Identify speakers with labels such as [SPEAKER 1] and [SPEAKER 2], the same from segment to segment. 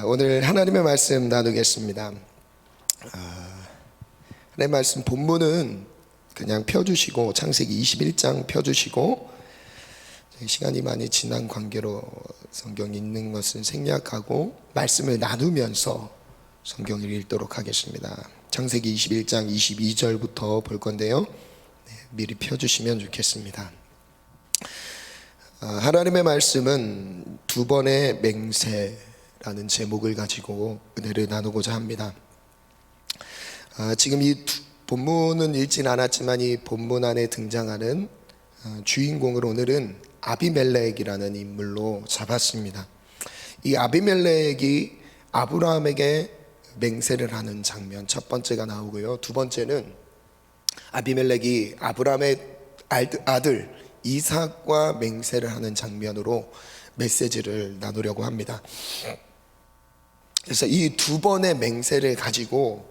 [SPEAKER 1] 오늘 하나님의 말씀 나누겠습니다. 하나님의 말씀 본문은 그냥 펴주시고 창세기 21장 펴주시고, 시간이 많이 지난 관계로 성경 읽는 것은 생략하고 말씀을 나누면서 성경을 읽도록 하겠습니다. 창세기 21장 22절부터 볼 건데요, 미리 펴주시면 좋겠습니다. 하나님의 말씀은 두 번의 맹세라는 제목을 가지고 은혜를 나누고자 합니다. 지금 이 본문은 읽진 않았지만 이 본문 안에 등장하는 주인공을 오늘은 아비멜렉이라는 인물로 잡았습니다. 이 아비멜렉이 아브라함에게 맹세를 하는 장면, 첫 번째가 나오고요. 두 번째는 아비멜렉이 아브라함의 아들 이삭과 맹세를 하는 장면으로 메시지를 나누려고 합니다. 그래서 이 두 번의 맹세를 가지고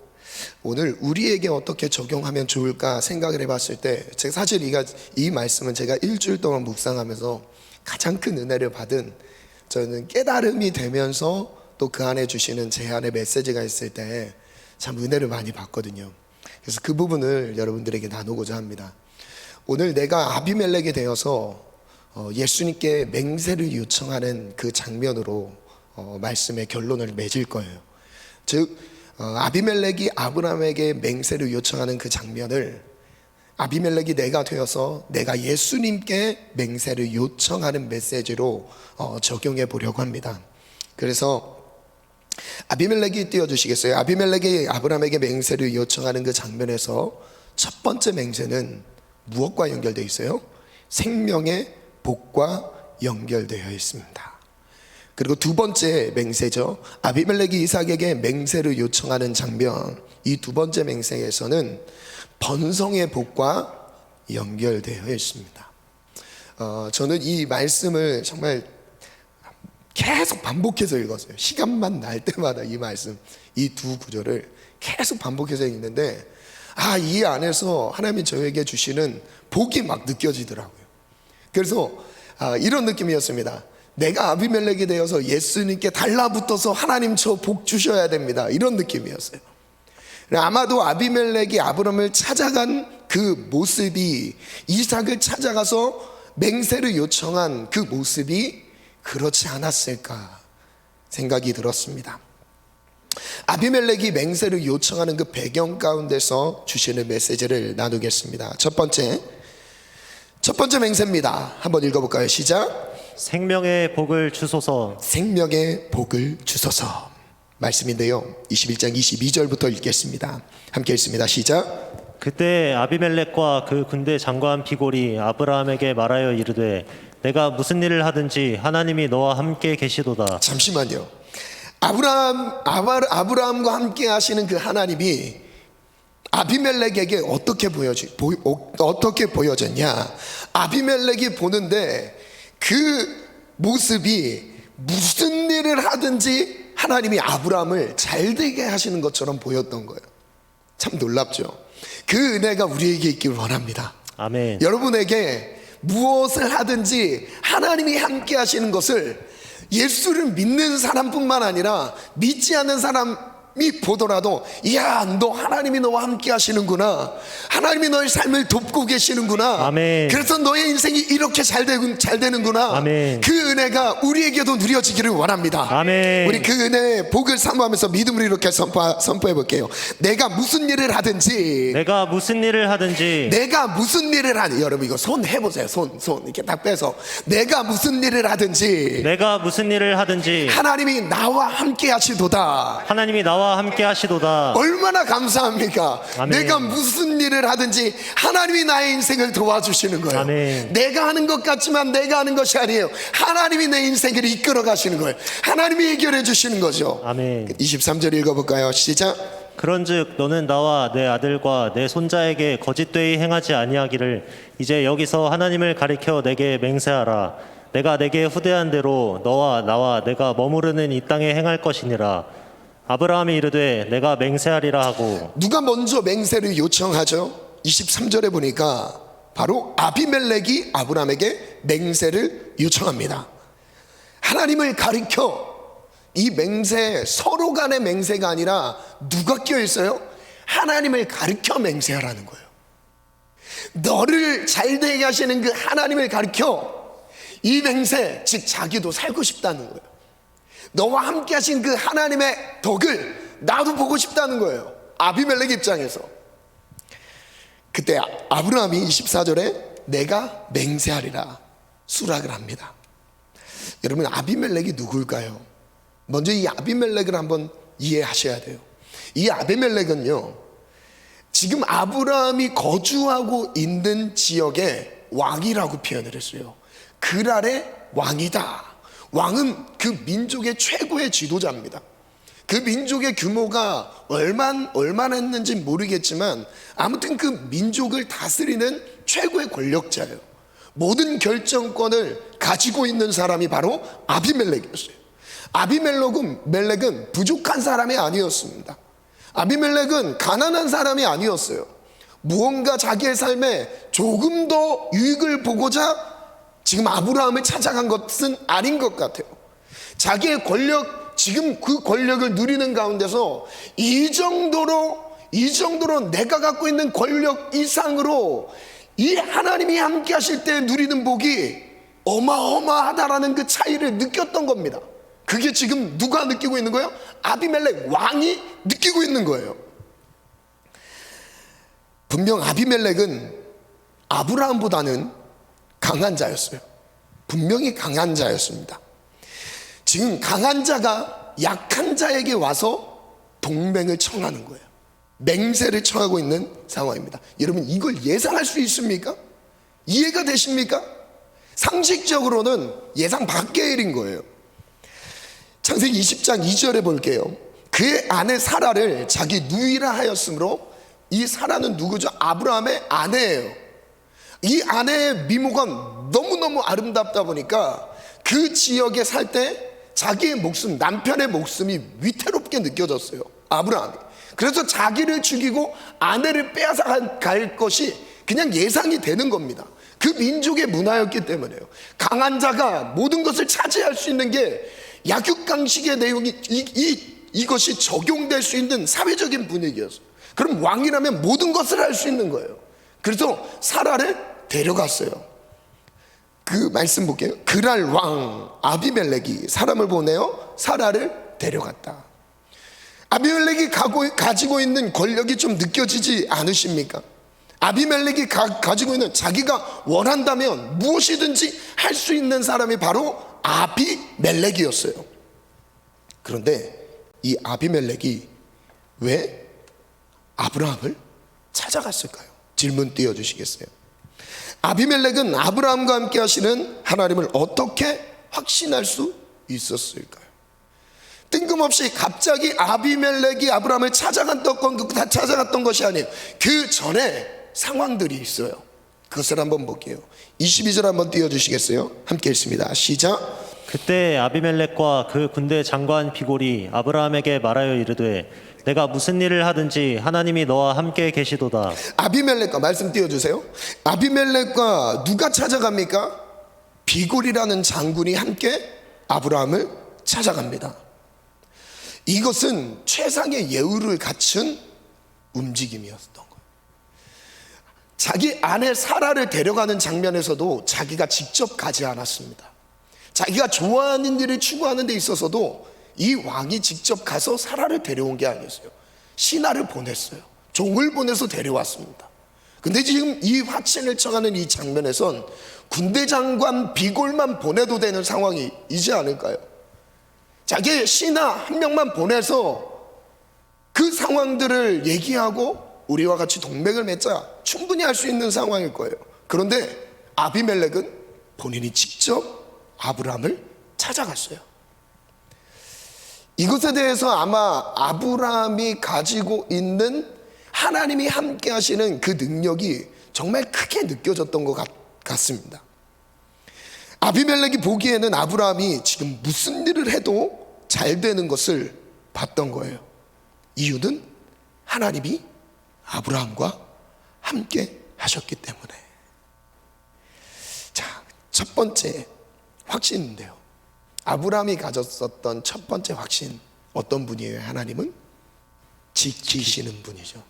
[SPEAKER 1] 오늘 우리에게 어떻게 적용하면 좋을까 생각을 해봤을 때, 제가 사실 이 말씀은 제가 일주일 동안 묵상하면서 가장 큰 은혜를 받은, 저는 깨달음이 되면서 또 그 안에 주시는 제 안에 메시지가 있을 때 참 은혜를 많이 받거든요. 그래서 그 부분을 여러분들에게 나누고자 합니다. 오늘 내가 아비멜렉이 되어서 예수님께 맹세를 요청하는 그 장면으로 말씀의 결론을 맺을 거예요. 즉 아비멜렉이 아브라함에게 맹세를 요청하는 그 장면을 아비멜렉이 내가 되어서 내가 예수님께 맹세를 요청하는 메시지로 적용해 보려고 합니다. 그래서 아비멜렉이 띄워주시겠어요? 아비멜렉이 아브라함에게 맹세를 요청하는 그 장면에서 첫 번째 맹세는 무엇과 연결되어 있어요? 생명의 복과 연결되어 있습니다. 그리고 두 번째 맹세죠, 아비멜렉이 이삭에게 맹세를 요청하는 장면, 이 두 번째 맹세에서는 번성의 복과 연결되어 있습니다. 저는 이 말씀을 정말 계속 반복해서 읽었어요. 시간만 날 때마다 이 말씀, 이 두 구절을 계속 반복해서 읽는데 이 안에서 하나님이 저에게 주시는 복이 막 느껴지더라고요. 그래서 이런 느낌이었습니다. 내가 아비멜렉이 되어서 예수님께 달라붙어서 하나님 저 복 주셔야 됩니다, 이런 느낌이었어요. 아마도 아비멜렉이 아브라함을 찾아간 그 모습이, 이삭을 찾아가서 맹세를 요청한 그 모습이 그렇지 않았을까 생각이 들었습니다. 아비멜렉이 맹세를 요청하는 그 배경 가운데서 주시는 메시지를 나누겠습니다. 첫 번째 맹세입니다. 한번 읽어볼까요? 시작.
[SPEAKER 2] 생명의 복을 주소서.
[SPEAKER 1] 생명의 복을 주소서 말씀인데요, 21장 22절부터 읽겠습니다. 함께 읽습니다. 시작.
[SPEAKER 2] 그때 아비멜렉과 그 군대 장관 비골이 아브라함에게 말하여 이르되 내가 무슨 일을 하든지 하나님이 너와 함께 계시도다.
[SPEAKER 1] 잠시만요. 아브라함과 함께 하시는 그 하나님이 아비멜렉에게 어떻게 보여졌냐? 아비멜렉이 보는데 그 모습이 무슨 일을 하든지 하나님이 아브라함을 잘되게 하시는 것처럼 보였던 거예요. 참 놀랍죠? 그 은혜가 우리에게 있길 원합니다.
[SPEAKER 2] 아멘.
[SPEAKER 1] 여러분에게 무엇을 하든지 하나님이 함께 하시는 것을 예수를 믿는 사람뿐만 아니라 믿지 않는 사람이 보더라도, 이야, 너 하나님이 너와 함께 하시는구나, 하나님이 너의 삶을 돕고 계시는구나,
[SPEAKER 2] 아멘.
[SPEAKER 1] 그래서 너의 인생이 이렇게 잘 되는구나,
[SPEAKER 2] 아멘.
[SPEAKER 1] 그 은혜가 우리에게도 누려지기를 원합니다.
[SPEAKER 2] 아멘.
[SPEAKER 1] 우리 그 은혜의 복을 사모하면서 믿음으로 이렇게 선포해 볼게요. 내가 무슨 일을 하든지,
[SPEAKER 2] 내가 무슨 일을 하든지,
[SPEAKER 1] 여러분 이거 손 해보세요. 손 이렇게 딱 빼서, 내가 무슨 일을 하든지
[SPEAKER 2] 내가 무슨 일을 하든지
[SPEAKER 1] 하나님이 나와 함께 하시도다.
[SPEAKER 2] 하나님이 나와 함께 하시도다.
[SPEAKER 1] 얼마나 감사합니까?
[SPEAKER 2] 아멘.
[SPEAKER 1] 내가 무슨 일을 하든지 하나님이 나의 인생을 도와주시는 거예요.
[SPEAKER 2] 아멘.
[SPEAKER 1] 내가 하는 것 같지만 내가 하는 것이 아니에요. 하나님이 내 인생을 이끌어 가시는 거예요. 하나님이 해결해 주시는 거죠.
[SPEAKER 2] 아멘.
[SPEAKER 1] 23절 읽어볼까요? 시작.
[SPEAKER 2] 그런즉 너는 나와 내 아들과 내 손자에게 거짓되이 행하지 아니하기를 이제 여기서 하나님을 가리켜 내게 맹세하라. 내가 내게 후대한 대로 너와 나와 내가 머무르는 이 땅에 행할 것이니라. 아브라함이 이르되 내가 맹세하리라 하고.
[SPEAKER 1] 누가 먼저 맹세를 요청하죠? 23절에 보니까 바로 아비멜렉이 아브라함에게 맹세를 요청합니다. 하나님을 가리켜 이 맹세, 서로 간의 맹세가 아니라 누가 껴 있어요? 하나님을 가르쳐 맹세하라는 거예요. 너를 잘되게 하시는 그 하나님을 가르쳐 이 맹세, 즉 자기도 살고 싶다는 거예요. 너와 함께 하신 그 하나님의 덕을 나도 보고 싶다는 거예요. 아비멜렉 입장에서. 그때 아브라함이 24절에 내가 맹세하리라 수락을 합니다. 여러분, 아비멜렉이 누굴까요? 먼저 이 아비멜렉을 한번 이해하셔야 돼요. 이 아비멜렉은요, 지금 아브라함이 거주하고 있는 지역의 왕이라고 표현을 했어요. 그랄의 왕이다. 왕은 그 민족의 최고의 지도자입니다. 그 민족의 규모가 얼마나 했는지 모르겠지만 아무튼 그 민족을 다스리는 최고의 권력자예요. 모든 결정권을 가지고 있는 사람이 바로 아비멜렉이었어요. 아비멜렉은 부족한 사람이 아니었습니다. 아비멜렉은 가난한 사람이 아니었어요. 무언가 자기의 삶에 조금 더 유익을 보고자 지금 아브라함을 찾아간 것은 아닌 것 같아요. 자기의 권력, 지금 그 권력을 누리는 가운데서 이 정도로 내가 갖고 있는 권력 이상으로 이 하나님이 함께 하실 때 누리는 복이 어마어마하다라는 그 차이를 느꼈던 겁니다. 그게 지금 누가 느끼고 있는 거예요? 아비멜렉 왕이 느끼고 있는 거예요. 분명 아비멜렉은 아브라함보다는 강한 자였어요. 분명히 강한 자였습니다. 지금 강한 자가 약한 자에게 와서 동맹을 청하는 거예요. 맹세를 청하고 있는 상황입니다. 여러분, 이걸 예상할 수 있습니까? 이해가 되십니까? 상식적으로는 예상 밖의 일인 거예요. 창세기 20장 2절에 볼게요. 그의 아내 사라를 자기 누이라 하였으므로, 이 사라는 누구죠? 아브라함의 아내예요. 이 아내의 미모가 너무너무 아름답다 보니까 그 지역에 살 때 자기의 목숨, 남편의 목숨이 위태롭게 느껴졌어요, 아브라함이. 그래서 자기를 죽이고 아내를 빼앗아 갈 것이 그냥 예상이 되는 겁니다. 그 민족의 문화였기 때문에요. 강한 자가 모든 것을 차지할 수 있는 게 약육강식의 내용이 이것이 적용될 수 있는 사회적인 분위기였어요. 그럼 왕이라면 모든 것을 할 수 있는 거예요. 그래서 사라를 데려갔어요. 그 말씀 볼게요. 그랄 왕 아비멜렉이 사람을 보내어 사라를 데려갔다. 아비멜렉이 가지고 있는 권력이 좀 느껴지지 않으십니까? 아비멜렉이 가지고 있는, 자기가 원한다면 무엇이든지 할 수 있는 사람이 바로 아비멜렉이었어요. 그런데 이 아비멜렉이 왜 아브라함을 찾아갔을까요? 질문 띄워주시겠어요? 아비멜렉은 아브라함과 함께 하시는 하나님을 어떻게 확신할 수 있었을까요? 뜬금없이 갑자기 아비멜렉이 아브라함을 찾아갔던 것이 아니에요. 그 전에 상황들이 있어요. 그것을 한번 볼게요. 22절 한번 띄워주시겠어요? 함께 읽습니다. 시작.
[SPEAKER 2] 그때 아비멜렉과 그 군대 장관 비골이 아브라함에게 말하여 이르되 내가 무슨 일을 하든지 하나님이 너와 함께 계시도다.
[SPEAKER 1] 아비멜렉과, 말씀 띄워주세요. 아비멜렉과 누가 찾아갑니까? 비골이라는 장군이 함께 아브라함을 찾아갑니다. 이것은 최상의 예우를 갖춘 움직임이었던 거예요. 자기 아내 사라를 데려가는 장면에서도 자기가 직접 가지 않았습니다. 자기가 좋아하는 일을 추구하는 데 있어서도 이 왕이 직접 가서 사라를 데려온 게 아니었어요. 신하를 보냈어요. 종을 보내서 데려왔습니다. 근데 지금 이 화친을 청하는 이 장면에선 군대 장관 비골만 보내도 되는 상황이지 않을까요? 자기 신하 한 명만 보내서 그 상황들을 얘기하고 우리와 같이 동맹을 맺자 충분히 할 수 있는 상황일 거예요. 그런데 아비멜렉은 본인이 직접 아브라함을 찾아갔어요. 이것에 대해서 아마 아브라함이 가지고 있는 하나님이 함께 하시는 그 능력이 정말 크게 느껴졌던 것 같습니다. 아비멜렉이 보기에는 아브라함이 지금 무슨 일을 해도 잘 되는 것을 봤던 거예요. 이유는 하나님이 아브라함과 함께 하셨기 때문에. 자, 첫 번째 확신인데요. 아브라함이 가졌었던 첫 번째 확신, 어떤 분이에요? 하나님은 지키시는 분이죠.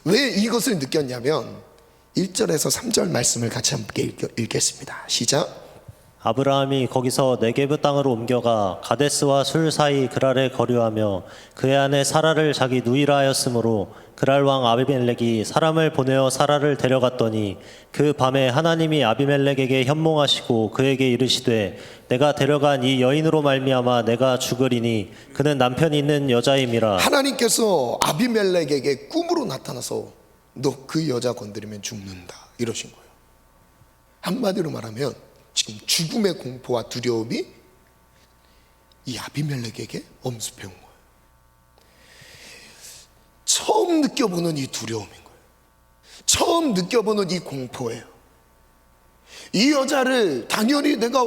[SPEAKER 1] 왜 이것을 느꼈냐면 1절에서 3절 말씀을 같이 함께 읽겠습니다. 시작.
[SPEAKER 2] 아브라함이 거기서 네게브 땅으로 옮겨가 가데스와 술 사이 그랄에 거류하며 그의 아내 사라를 자기 누이라 하였으므로 그랄 왕 아비멜렉이 사람을 보내어 사라를 데려갔더니 그 밤에 하나님이 아비멜렉에게 현몽하시고 그에게 이르시되 내가 데려간 이 여인으로 말미암아 내가 죽으리니 그는 남편이 있는 여자임이라.
[SPEAKER 1] 하나님께서 아비멜렉에게 꿈으로 나타나서 너 그 여자 건드리면 죽는다 이러신 거예요. 한마디로 말하면 지금 죽음의 공포와 두려움이 이 아비멜렉에게 엄습해온 거예요. 처음 느껴보는 이 두려움인 거예요. 처음 느껴보는 이 공포예요. 이 여자를 당연히 내가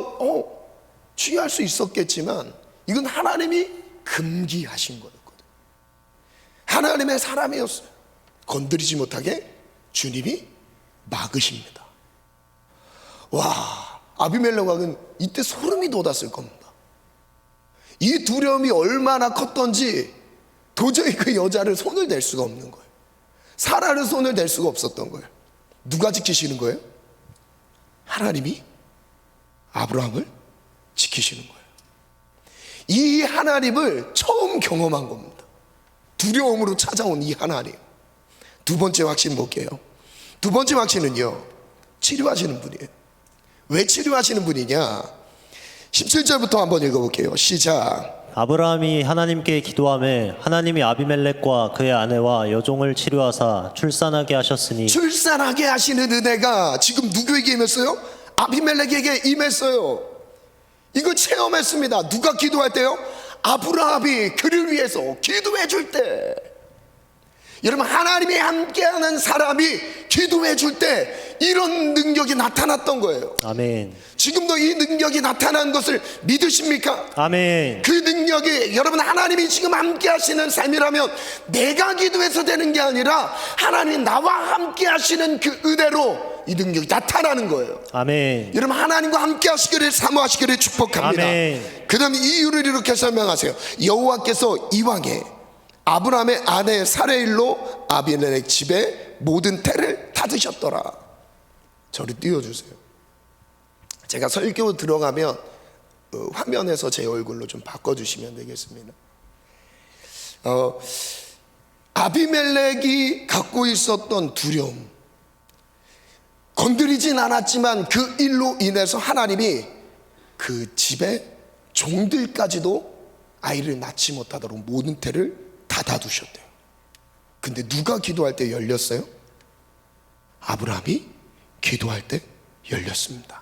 [SPEAKER 1] 취할 수 있었겠지만 이건 하나님이 금기하신 거였거든요. 하나님의 사람이었어요. 건드리지 못하게 주님이 막으십니다. 와, 아비멜렉 왕은 이때 소름이 돋았을 겁니다. 이 두려움이 얼마나 컸던지 도저히 그 여자를 손을 댈 수가 없는 거예요. 사라를 손을 댈 수가 없었던 거예요. 누가 지키시는 거예요? 하나님이 아브라함을 지키시는 거예요. 이 하나님을 처음 경험한 겁니다. 두려움으로 찾아온 이 하나님. 두 번째 확신 볼게요. 두 번째 확신은요, 치료하시는 분이에요. 왜 치료하시는 분이냐? 17절부터 한번 읽어볼게요. 시작.
[SPEAKER 2] 아브라함이 하나님께 기도하매 하나님이 아비멜렉과 그의 아내와 여종을 치료하사 출산하게 하셨으니.
[SPEAKER 1] 출산하게 하시는 은혜가 지금 누구에게 임했어요? 아비멜렉에게 임했어요. 이거 체험했습니다. 누가 기도할 때요? 아브라함이 그를 위해서 기도해 줄 때. 여러분, 하나님이 함께하는 사람이 기도해 줄 때 이런 능력이 나타났던 거예요.
[SPEAKER 2] 아멘.
[SPEAKER 1] 지금도 이 능력이 나타난 것을 믿으십니까?
[SPEAKER 2] 아멘.
[SPEAKER 1] 그 능력이 여러분 하나님이 지금 함께 하시는 삶이라면 내가 기도해서 되는 게 아니라 하나님 나와 함께 하시는 그 은혜로 이 능력이 나타나는 거예요.
[SPEAKER 2] 아멘.
[SPEAKER 1] 여러분, 하나님과 함께 하시기를 사모하시기를 축복합니다.
[SPEAKER 2] 아멘.
[SPEAKER 1] 그 다음에 이유를 이렇게 설명하세요. 여호와께서 이왕에 아브라함의 아내 사레일로 아비멜렉 집에 모든 태를 닫으셨더라. 저를 띄워주세요. 제가 설교 들어가면 화면에서 제 얼굴로 좀 바꿔주시면 되겠습니다. 아비멜렉이 갖고 있었던 두려움, 건드리진 않았지만 그 일로 인해서 하나님이 그 집에 종들까지도 아이를 낳지 못하도록 모든 태를 닫아두셨대요. 근데 누가 기도할 때 열렸어요? 아브라함이 기도할 때 열렸습니다.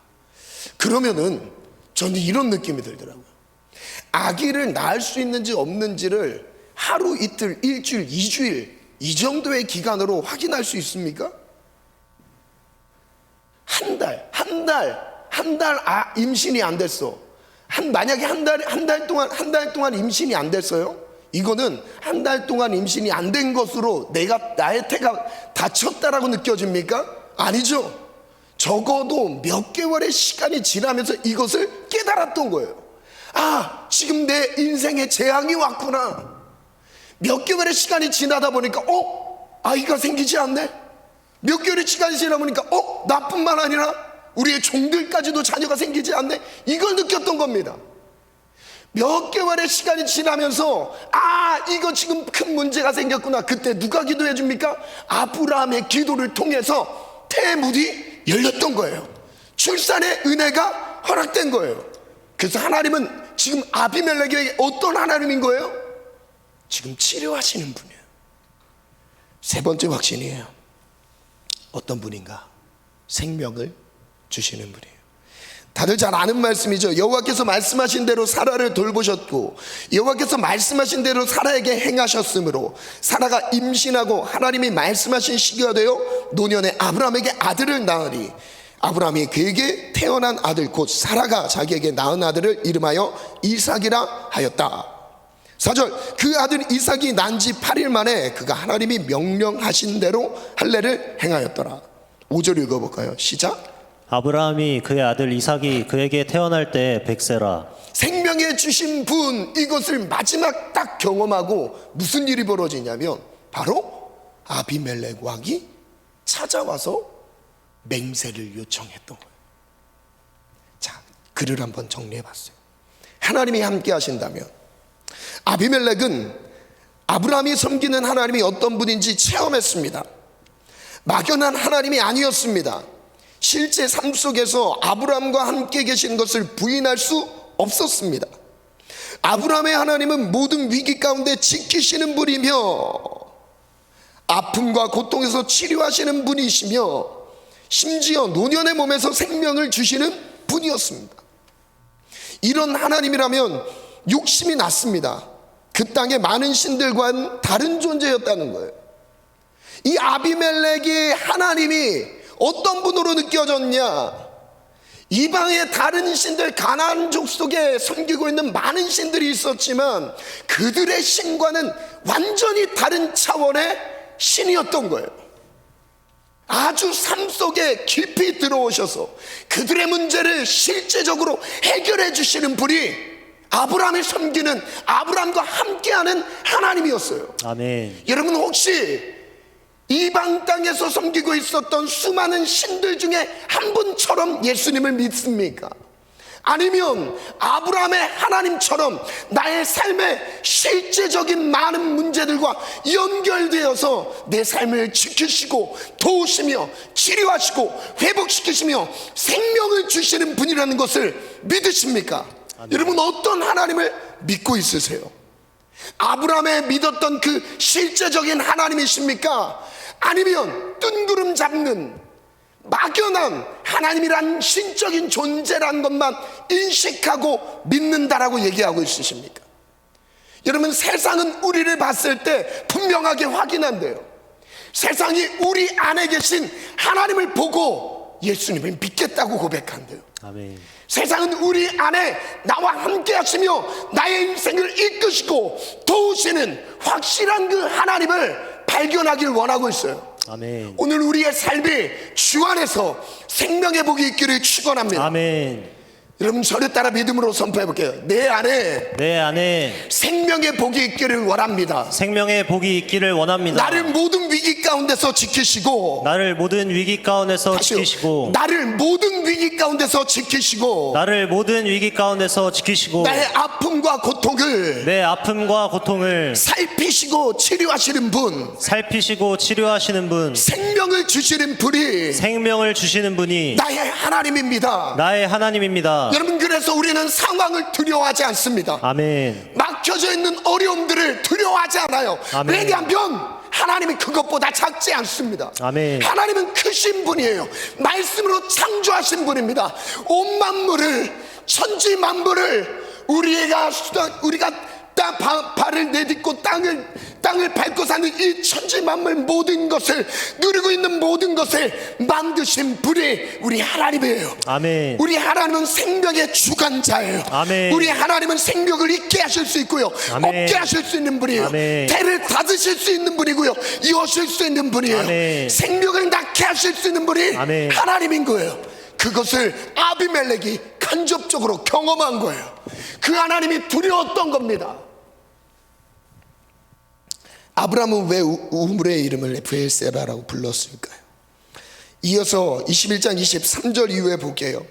[SPEAKER 1] 그러면은 저는 이런 느낌이 들더라고요. 아기를 낳을 수 있는지 없는지를 하루, 이틀, 일주일, 2주일 이 정도의 기간으로 확인할 수 있습니까? 한 달 임신이 안 됐어. 만약에 한 달 동안 임신이 안 됐어요? 이거는 한 달 동안 임신이 안 된 것으로 나의 태가 닫혔다라고 느껴집니까? 아니죠. 적어도 몇 개월의 시간이 지나면서 이것을 깨달았던 거예요. 아, 지금 내 인생에 재앙이 왔구나. 몇 개월의 시간이 지나다 보니까 아이가 생기지 않네. 몇 개월의 시간이 지나다 보니까 나뿐만 아니라 우리의 종들까지도 자녀가 생기지 않네. 이걸 느꼈던 겁니다. 몇 개월의 시간이 지나면서 이거 지금 큰 문제가 생겼구나. 그때 누가 기도해 줍니까? 아브라함의 기도를 통해서 태문이 열렸던 거예요. 출산의 은혜가 허락된 거예요. 그래서 하나님은 지금 아비멜렉에게 어떤 하나님인 거예요? 지금 치료하시는 분이에요. 세 번째 확신이에요. 어떤 분인가? 생명을 주시는 분이에요. 다들 잘 아는 말씀이죠. 여호와께서 말씀하신 대로 사라를 돌보셨고 여호와께서 말씀하신 대로 사라에게 행하셨으므로 사라가 임신하고 하나님이 말씀하신 시기가 되어 노년에 아브라함에게 아들을 낳으니 아브라함이 그에게 태어난 아들 곧 사라가 자기에게 낳은 아들을 이름하여 이삭이라 하였다. 4절, 그 아들 이삭이 난 지 8일 만에 그가 하나님이 명령하신 대로 할례를 행하였더라. 5절 읽어볼까요? 시작.
[SPEAKER 2] 아브라함이 그의 아들 이삭이 그에게 태어날 때 100세라.
[SPEAKER 1] 생명에 주신 분, 이것을 마지막 딱 경험하고 무슨 일이 벌어지냐면 바로 아비멜렉 왕이 찾아와서 맹세를 요청했던 거예요. 자, 글을 한번 정리해 봤어요. 하나님이 함께 하신다면 아비멜렉은 아브라함이 섬기는 하나님이 어떤 분인지 체험했습니다. 막연한 하나님이 아니었습니다. 실제 삶 속에서 아브라함과 함께 계신 것을 부인할 수 없었습니다. 아브라함의 하나님은 모든 위기 가운데 지키시는 분이며 아픔과 고통에서 치료하시는 분이시며 심지어 노년의 몸에서 생명을 주시는 분이었습니다. 이런 하나님이라면 욕심이 났습니다. 그 땅의 많은 신들과는 다른 존재였다는 거예요. 이 아비멜렉의 하나님이 어떤 분으로 느껴졌냐? 이방의 다른 신들, 가나안 족속에 섬기고 있는 많은 신들이 있었지만 그들의 신과는 완전히 다른 차원의 신이었던 거예요. 아주 삶 속에 깊이 들어오셔서 그들의 문제를 실제적으로 해결해 주시는 분이 아브라함이 섬기는, 아브라함과 함께하는 하나님이었어요.
[SPEAKER 2] 아멘.
[SPEAKER 1] 여러분, 혹시 이방 땅에서 섬기고 있었던 수많은 신들 중에 한 분처럼 예수님을 믿습니까? 아니면 아브라함의 하나님처럼 나의 삶의 실제적인 많은 문제들과 연결되어서 내 삶을 지키시고 도우시며 치료하시고 회복시키시며 생명을 주시는 분이라는 것을 믿으십니까? 아멘. 여러분, 어떤 하나님을 믿고 있으세요? 아브라함의 믿었던 그 실제적인 하나님이십니까? 아니면 뜬구름 잡는 막연한 하나님이란 신적인 존재란 것만 인식하고 믿는다라고 얘기하고 있으십니까? 여러분, 세상은 우리를 봤을 때 분명하게 확인한대요. 세상이 우리 안에 계신 하나님을 보고 예수님을 믿겠다고 고백한대요.
[SPEAKER 2] 아멘.
[SPEAKER 1] 세상은 우리 안에 나와 함께 하시며 나의 인생을 이끄시고 도우시는 확실한 그 하나님을 발견하길 원하고 있어요.
[SPEAKER 2] 아멘.
[SPEAKER 1] 오늘 우리의 삶이 주 안에서 생명의 복이 있기를 축원합니다.
[SPEAKER 2] 아멘.
[SPEAKER 1] 여러분, 저를 따라 믿음으로 선포해 볼게요. 내 안에 생명의 복이 있기를 원합니다.
[SPEAKER 2] 생명의 복이 있기를 원합니다.
[SPEAKER 1] 나를 모든 위기 가운데서 지키시고,
[SPEAKER 2] 나를 모든 위기 가운데서
[SPEAKER 1] 다시요.
[SPEAKER 2] 지키시고,
[SPEAKER 1] 나를 모든 위기 가운데서 지키시고,
[SPEAKER 2] 나를 모든 위기 가운데서 지키시고,
[SPEAKER 1] 나의 아픔과 고통을
[SPEAKER 2] 내 아픔과 고통을
[SPEAKER 1] 살피시고 치료하시는 분,
[SPEAKER 2] 살피시고 치료하시는 분,
[SPEAKER 1] 생명을 주시는 분이
[SPEAKER 2] 생명을 주시는 분이
[SPEAKER 1] 나의 하나님입니다.
[SPEAKER 2] 나의 하나님입니다.
[SPEAKER 1] 여러분, 그래서 우리는 상황을 두려워하지 않습니다.
[SPEAKER 2] 아멘.
[SPEAKER 1] 막혀져 있는 어려움들을 두려워하지 않아요.
[SPEAKER 2] 아멘.
[SPEAKER 1] 왜냐하면 하나님이 그것보다 작지 않습니다.
[SPEAKER 2] 아멘.
[SPEAKER 1] 하나님은 크신 분이에요. 말씀으로 창조하신 분입니다. 온 만물을, 천지 만물을 우리가 발을 내딛고 땅을 밟고 사는 이 천지 만물 모든 것을 누리고 있는 모든 것을 만드신 분이 우리 하나님이에요.
[SPEAKER 2] 아멘.
[SPEAKER 1] 우리 하나님은 생명의 주관자예요.
[SPEAKER 2] 아멘.
[SPEAKER 1] 우리 하나님은 생명을 있게 하실 수 있고요,
[SPEAKER 2] 아멘.
[SPEAKER 1] 없게 하실 수 있는 분이에요.
[SPEAKER 2] 아멘.
[SPEAKER 1] 태를 닫으실 수 있는 분이고요, 여실 수 있는 분이에요.
[SPEAKER 2] 아멘.
[SPEAKER 1] 생명을 낳게 하실 수 있는 분이
[SPEAKER 2] 아멘.
[SPEAKER 1] 하나님인 거예요. 그것을 아비멜렉이 간접적으로 경험한 거예요. 그 하나님이 두려웠던 겁니다. 아브라함은 왜 우물의 이름을 브엘세바라고 불렀을까요? 이어서 21장 23절 이후에 볼게요.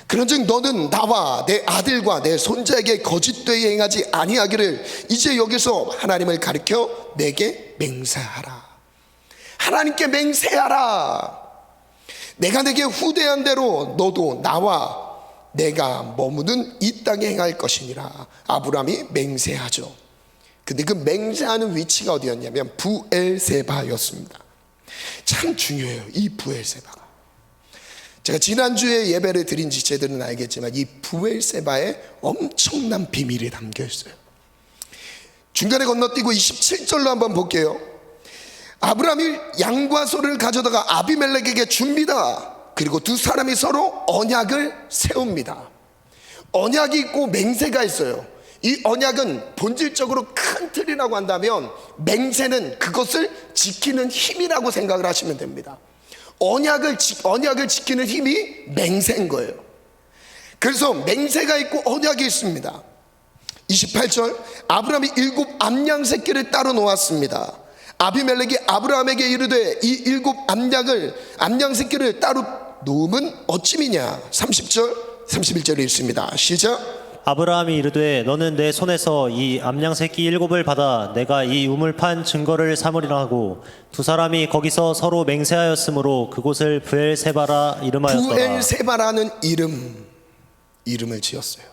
[SPEAKER 1] 그런즉 너는 나와 내 아들과 내 손자에게 거짓되이 행하지 아니하기를 이제 여기서 하나님을 가리켜 내게 맹세하라. 하나님께 맹세하라. 내가 내게 후대한 대로 너도 나와 내가 머무는 이 땅에 행할 것이니라. 아브라함이 맹세하죠. 근데 그 맹세하는 위치가 어디였냐면 브엘세바였습니다. 참 중요해요, 이 브엘세바가. 제가 지난주에 예배를 드린 지체들은 알겠지만 이 브엘세바에 엄청난 비밀이 담겨 있어요. 중간에 건너뛰고 27절로 한번 볼게요. 아브라함이 양과 소를 가져다가 아비멜렉에게 줍니다. 그리고 두 사람이 서로 언약을 세웁니다. 언약이 있고 맹세가 있어요. 이 언약은 본질적으로 큰 틀이라고 한다면 맹세는 그것을 지키는 힘이라고 생각을 하시면 됩니다. 언약을 지키는 힘이 맹세인 거예요. 그래서 맹세가 있고 언약이 있습니다. 28절, 아브라함이 7 암양 새끼를 따로 놓았습니다. 아비멜렉이 아브라함에게 이르되 이 7 암양 새끼를 따로 놓음은 어찌미냐. 30절 31절에 있습니다. 시작.
[SPEAKER 2] 아브라함이 이르되 너는 내 손에서 이 암양 새끼 7을 받아 내가 이 우물 판 증거를 삼으리라 하고 두 사람이 거기서 서로 맹세하였으므로 그곳을 브엘세바라 이름하였더라.
[SPEAKER 1] 브엘세바라는 이름을 지었어요.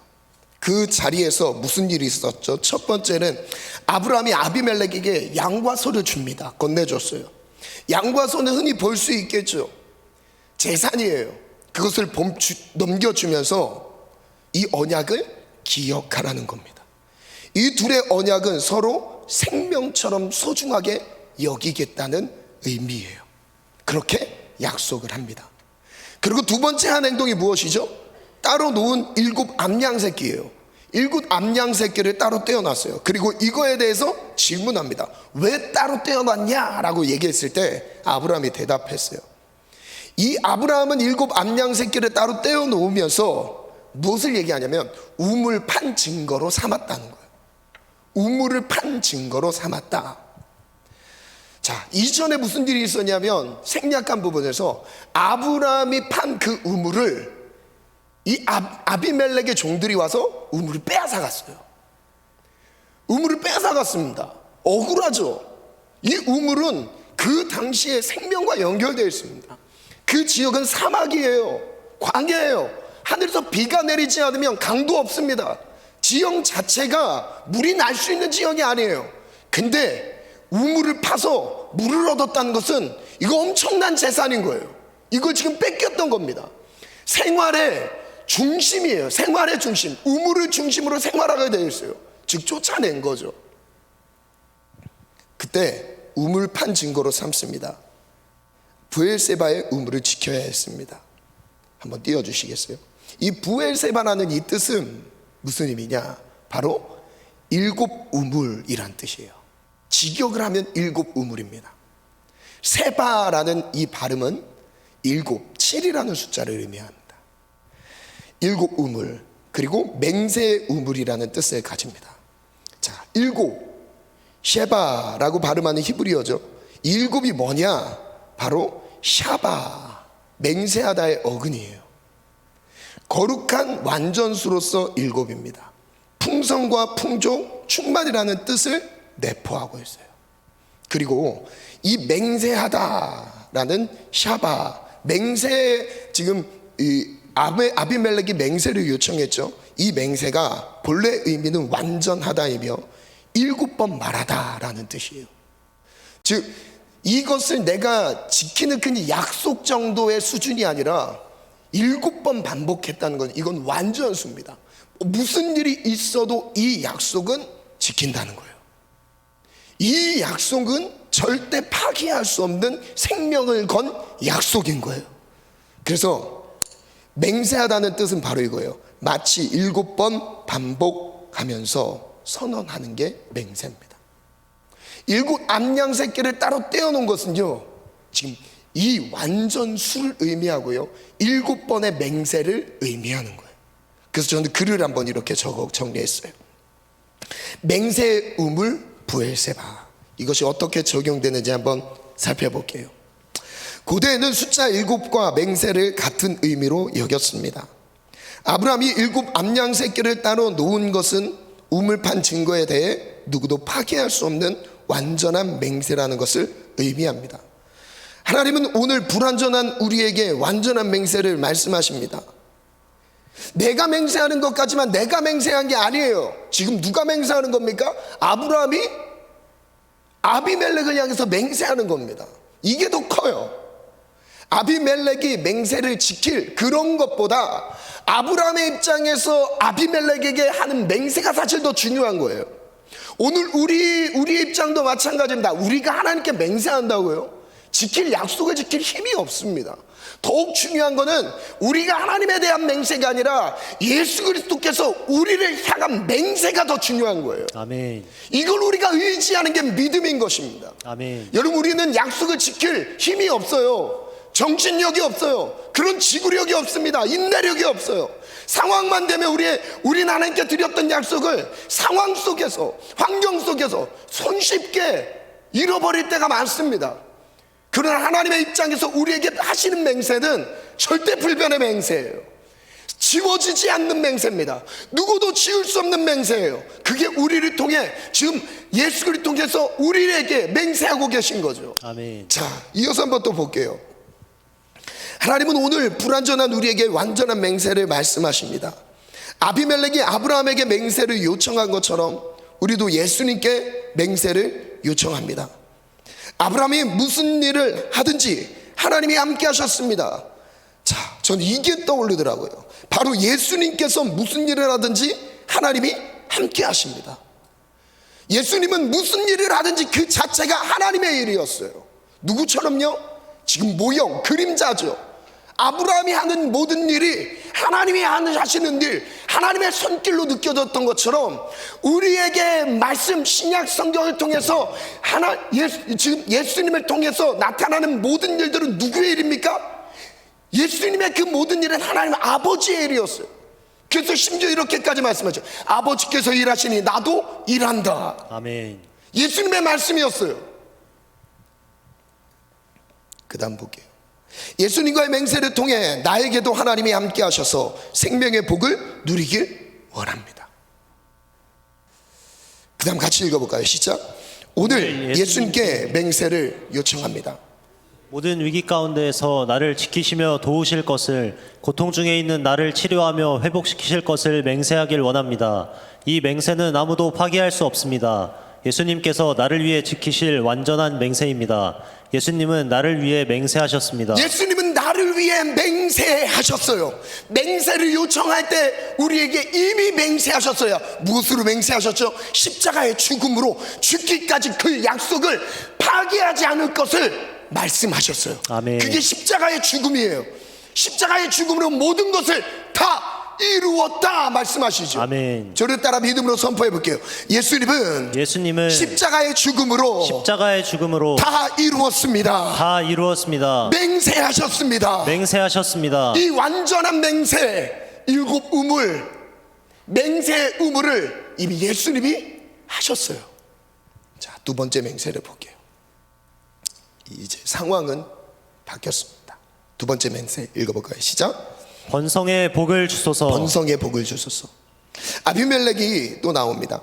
[SPEAKER 1] 그 자리에서 무슨 일이 있었죠? 첫 번째는 아브라함이 아비멜렉에게 양과 소를 줍니다. 건네줬어요. 양과 소는 흔히 볼 수 있겠죠. 재산이에요. 그것을 넘겨주면서 이 언약을 기억하라는 겁니다. 이 둘의 언약은 서로 생명처럼 소중하게 여기겠다는 의미예요. 그렇게 약속을 합니다. 그리고 두 번째 한 행동이 무엇이죠? 따로 놓은 7 암양 새끼예요. 7 암양 새끼를 따로 떼어놨어요. 그리고 이거에 대해서 질문합니다. 왜 따로 떼어놨냐라고 얘기했을 때 아브라함이 대답했어요. 이 아브라함은 7 암양 새끼를 따로 떼어놓으면서 무엇을 얘기하냐면 우물 판 증거로 삼았다는 거예요. 우물을 판 증거로 삼았다. 자, 이전에 무슨 일이 있었냐면 생략한 부분에서 아브라함이 판 그 우물을 이 아비멜렉의 종들이 와서 우물을 빼앗아갔어요. 우물을 빼앗아갔습니다. 억울하죠. 이 우물은 그 당시에 생명과 연결되어 있습니다. 그 지역은 사막이에요. 광야예요. 하늘에서 비가 내리지 않으면 강도 없습니다. 지형 자체가 물이 날 수 있는 지역이 아니에요. 근데 우물을 파서 물을 얻었다는 것은 이거 엄청난 재산인 거예요. 이걸 지금 뺏겼던 겁니다. 생활의 중심이에요. 생활의 중심. 우물을 중심으로 생활하게 되어 있어요. 즉 쫓아낸 거죠. 그때 우물 판 증거로 삼습니다. 브엘세바의 우물을 지켜야 했습니다. 한번 띄워주시겠어요? 이 브엘세바라는 이 뜻은 무슨 의미냐? 바로 7 우물이란 뜻이에요. 직역을 하면 7 우물입니다. 세바라는 이 발음은 7, 7이라는 숫자를 의미합니다. 7 우물, 그리고 맹세의 우물이라는 뜻을 가집니다. 자, 7 셰바라고 발음하는 히브리어죠. 7이 뭐냐? 바로 샤바, 맹세하다의 어근이에요. 거룩한 완전수로서 7입니다. 풍성과 풍족, 충만이라는 뜻을 내포하고 있어요. 그리고 이 맹세하다라는 샤바, 맹세, 지금 이 아비멜렉이 맹세를 요청했죠. 이 맹세가 본래 의미는 완전하다이며 7번 말하다라는 뜻이에요. 즉 이것을 내가 지키는 그 약속 정도의 수준이 아니라 7번 반복했다는 건 이건 완전수입니다. 무슨 일이 있어도 이 약속은 지킨다는 거예요. 이 약속은 절대 파기할 수 없는 생명을 건 약속인 거예요. 그래서 맹세하다는 뜻은 바로 이거예요. 마치 7번 반복하면서 선언하는 게 맹세입니다. 7 암양 새끼를 따로 떼어놓은 것은요, 지금 이 완전수를 의미하고요, 7번의 맹세를 의미하는 거예요. 그래서 저는 글을 한번 이렇게 정리했어요. 맹세의 우물 브엘세바, 이것이 어떻게 적용되는지 한번 살펴볼게요. 고대에는 숫자 7과 맹세를 같은 의미로 여겼습니다. 아브라함이 7 암양 새끼를 따로 놓은 것은 우물판 증거에 대해 누구도 파기할 수 없는 완전한 맹세라는 것을 의미합니다. 하나님은 오늘 불완전한 우리에게 완전한 맹세를 말씀하십니다. 내가 맹세하는 것까지만 내가 맹세한 게 아니에요. 지금 누가 맹세하는 겁니까? 아브라함이 아비멜렉을 향해서 맹세하는 겁니다. 이게 더 커요. 아비멜렉이 맹세를 지킬 그런 것보다 아브라함의 입장에서 아비멜렉에게 하는 맹세가 사실 더 중요한 거예요. 오늘 우리의 입장도 마찬가지입니다. 우리가 하나님께 맹세한다고요, 지킬 약속을 지킬 힘이 없습니다. 더욱 중요한 거는 우리가 하나님에 대한 맹세가 아니라 예수 그리스도께서 우리를 향한 맹세가 더 중요한 거예요.
[SPEAKER 2] 아멘.
[SPEAKER 1] 이걸 우리가 의지하는 게 믿음인 것입니다.
[SPEAKER 2] 아멘.
[SPEAKER 1] 여러분, 우리는 약속을 지킬 힘이 없어요. 정신력이 없어요. 그런 지구력이 없습니다. 인내력이 없어요. 상황만 되면 우리 하나님께 드렸던 약속을 상황 속에서, 환경 속에서 손쉽게 잃어버릴 때가 많습니다. 그러나 하나님의 입장에서 우리에게 하시는 맹세는 절대 불변의 맹세예요. 지워지지 않는 맹세입니다. 누구도 지울 수 없는 맹세예요. 그게 우리를 통해 지금 예수 그리스도를 통해서 우리에게 맹세하고 계신 거죠.
[SPEAKER 2] 아멘.
[SPEAKER 1] 자, 이어서 한번 또 볼게요. 하나님은 오늘 불완전한 우리에게 완전한 맹세를 말씀하십니다. 아비멜렉이 아브라함에게 맹세를 요청한 것처럼 우리도 예수님께 맹세를 요청합니다. 아브라함이 무슨 일을 하든지 하나님이 함께 하셨습니다. 자, 전 이게 떠오르더라고요. 바로 예수님께서 무슨 일을 하든지 하나님이 함께 하십니다. 예수님은 무슨 일을 하든지 그 자체가 하나님의 일이었어요. 누구처럼요? 지금 모형, 그림자죠. 아브라함이 하는 모든 일이 하나님이 하시는 일, 하나님의 손길로 느껴졌던 것처럼 우리에게 말씀, 신약 성경을 통해서 지금 예수님을 통해서 나타나는 모든 일들은 누구의 일입니까? 예수님의 그 모든 일은 하나님 아버지의 일이었어요. 그래서 심지어 이렇게까지 말씀하죠. 아버지께서 일하시니 나도 일한다.
[SPEAKER 2] 아멘.
[SPEAKER 1] 예수님의 말씀이었어요. 그 다음 볼게요. 예수님과의 맹세를 통해 나에게도 하나님이 함께 하셔서 생명의 복을 누리길 원합니다. 그 다음 같이 읽어볼까요? 시작. 오늘 예수님께 맹세를 요청합니다.
[SPEAKER 2] 모든 위기 가운데에서 나를 지키시며 도우실 것을, 고통 중에 있는 나를 치료하며 회복시키실 것을 맹세하길 원합니다. 이 맹세는 아무도 파기할 수 없습니다. 예수님께서 나를 위해 지키실 완전한 맹세입니다. 예수님은 나를 위해 맹세하셨습니다.
[SPEAKER 1] 예수님은 나를 위해 맹세하셨어요. 맹세를 요청할 때 우리에게 이미 맹세하셨어요. 무엇으로 맹세하셨죠? 십자가의 죽음으로 죽기까지 그 약속을 파기하지 않을 것을 말씀하셨어요.
[SPEAKER 2] 아멘.
[SPEAKER 1] 그게 십자가의 죽음이에요. 십자가의 죽음으로 모든 것을 다 이루었다 말씀하시죠.
[SPEAKER 2] 아멘.
[SPEAKER 1] 저를 따라 믿음으로 선포해 볼게요. 예수님은 십자가의 죽음으로 다 이루었습니다.
[SPEAKER 2] 다 이루었습니다.
[SPEAKER 1] 맹세하셨습니다.
[SPEAKER 2] 맹세하셨습니다.
[SPEAKER 1] 이 완전한 맹세, 일곱 우물, 맹세의 우물을 이미 예수님이 하셨어요. 자, 두 번째 맹세를 볼게요. 이제 상황은 바뀌었습니다. 두 번째 맹세 읽어볼까요? 시작.
[SPEAKER 2] 번성의 복을 주소서.
[SPEAKER 1] 번성의 복을 주소서. 아비멜렉이 또 나옵니다.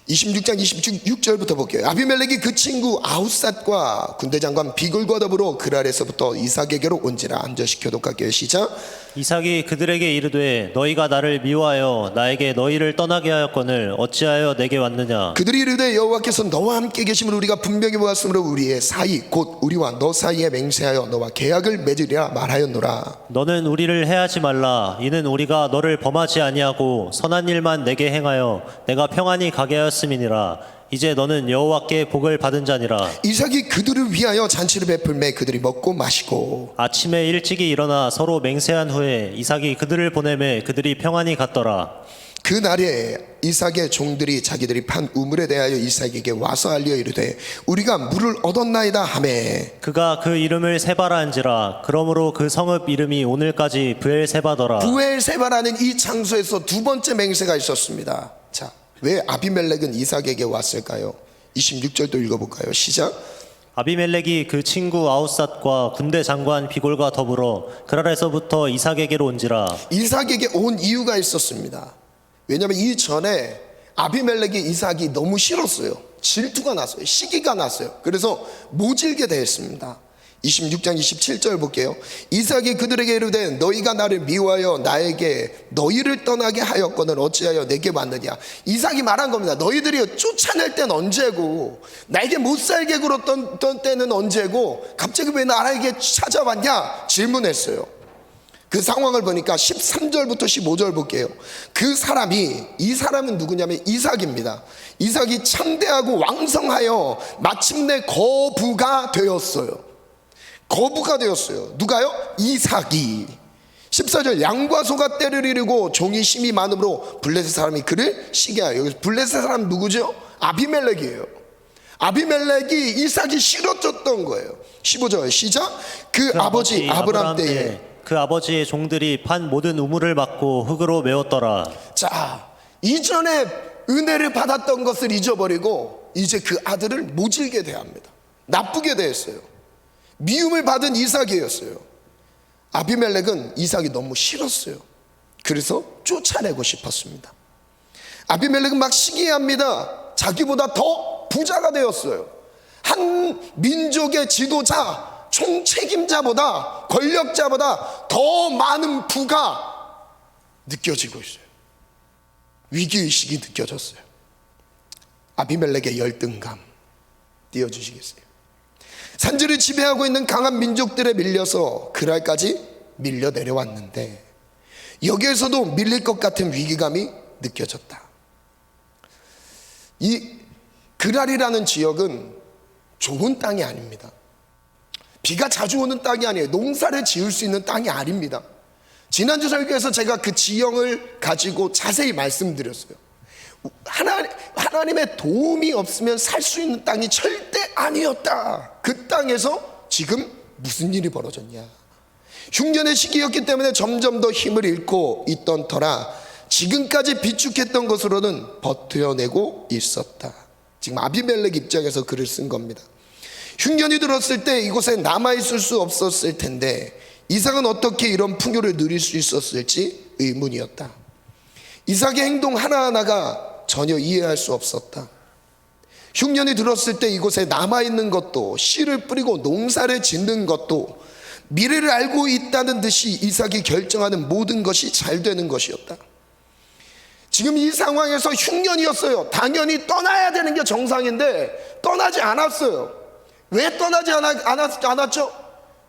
[SPEAKER 1] 26장 26절부터 볼게요. 아비멜렉이 그 친구 아웃삿과 군대 장관 비굴과 더불어 그랄에서부터 이삭에게로 온지라. 안전시켜도 할게요. 시작.
[SPEAKER 2] 이삭이 그들에게 이르되 너희가 나를 미워하여 나에게 너희를 떠나게 하였거늘 어찌하여 내게 왔느냐.
[SPEAKER 1] 그들이 이르되 여호와께서 너와 함께 계심을 우리가 분명히 보았으므로 우리의 사이 곧 우리와 너 사이에 맹세하여 너와 계약을 맺으리라 말하였노라.
[SPEAKER 2] 너는 우리를 해하지 말라. 이는 우리가 너를 범하지 아니하고 선한 일만 내게 행하여 내가 평안히 가게 하였음이니라. 이제 너는 여호와께 복을 받은 자니라.
[SPEAKER 1] 이삭이 그들을 위하여 잔치를 베풀매 그들이 먹고 마시고
[SPEAKER 2] 아침에 일찍이 일어나 서로 맹세한 후에 이삭이 그들을 보내매 그들이 평안히 갔더라.
[SPEAKER 1] 그 날에 이삭의 종들이 자기들이 판 우물에 대하여 이삭에게 와서 알려 이르되 우리가 물을 얻었나이다 하매
[SPEAKER 2] 그가 그 이름을 세바라 한지라. 그러므로 그 성읍 이름이 오늘까지 브엘세바더라.
[SPEAKER 1] 브엘세바라는 이 장소에서 두 번째 맹세가 있었습니다. 자, 왜 아비멜렉은 이삭에게 왔을까요? 26절도 읽어볼까요? 시작.
[SPEAKER 2] 아비멜렉이 그 친구 아웃삿과 군대 장관 비골과 더불어 그랄에서부터 이삭에게로 온지라.
[SPEAKER 1] 이삭에게 온 이유가 있었습니다. 왜냐하면 이전에 아비멜렉이 이삭이 너무 싫었어요. 질투가 났어요. 시기가 났어요. 그래서 모질게 되었습니다. 26장 27절 볼게요. 이삭이 그들에게 이르되 너희가 나를 미워하여 나에게 너희를 떠나게 하였거늘 어찌하여 내게 왔느냐. 이삭이 말한 겁니다. 너희들이 쫓아낼 땐 언제고 나에게 못살게 굴었던 때는 언제고 갑자기 왜 나에게 찾아왔냐 질문했어요. 그 상황을 보니까 13절부터 15절 볼게요. 이 사람은 누구냐면 이삭입니다. 이삭이 창대하고 왕성하여 마침내 거부가 되었어요. 누가요? 이삭이. 14절 양과 소가 때를 이루고 종이 심이 많으므로 블레셋 사람이 그를 시기하여. 여기 블레셋 사람 누구죠? 아비멜렉이에요. 아비멜렉이 이삭이 싫어졌던 거예요. 15절 시작. 그 아버지 아브람 때에
[SPEAKER 2] 그 아버지의 종들이 판 모든 우물을 막고 흙으로 메웠더라.
[SPEAKER 1] 자, 이전에 은혜를 받았던 것을 잊어버리고 이제 그 아들을 모질게 대합니다. 나쁘게 대했어요. 미움을 받은 이삭이었어요. 아비멜렉은 이삭이 너무 싫었어요. 그래서 쫓아내고 싶었습니다. 아비멜렉은 막 시기합니다. 자기보다 더 부자가 되었어요. 한 민족의 지도자, 총책임자보다, 권력자보다 더 많은 부가 느껴지고 있어요. 위기의식이 느껴졌어요. 아비멜렉의 열등감 띄워주시겠어요? 산지를 지배하고 있는 강한 민족들에 밀려서 그랄까지 밀려 내려왔는데 여기에서도 밀릴 것 같은 위기감이 느껴졌다. 이 그랄이라는 지역은 좋은 땅이 아닙니다. 비가 자주 오는 땅이 아니에요. 농사를 지을 수 있는 땅이 아닙니다. 지난주 설교에서 제가 그 지형을 가지고 자세히 말씀드렸어요. 하나님의 도움이 없으면 살 수 있는 땅이 절대 아니었다. 그 땅에서 지금 무슨 일이 벌어졌냐. 흉년의 시기였기 때문에 점점 더 힘을 잃고 있던 터라 지금까지 비축했던 것으로는 버텨내고 있었다. 지금 아비멜렉 입장에서 글을 쓴 겁니다. 흉년이 들었을 때 이곳에 남아있을 수 없었을 텐데 이삭은 어떻게 이런 풍요를 누릴 수 있었을지 의문이었다. 이삭의 행동 하나하나가 전혀 이해할 수 없었다. 흉년이 들었을 때 이곳에 남아있는 것도, 씨를 뿌리고 농사를 짓는 것도 미래를 알고 있다는 듯이 이삭이 결정하는 모든 것이 잘 되는 것이었다. 지금 이 상황에서 흉년이었어요. 당연히 떠나야 되는 게 정상인데 떠나지 않았어요. 왜 떠나지 않았죠?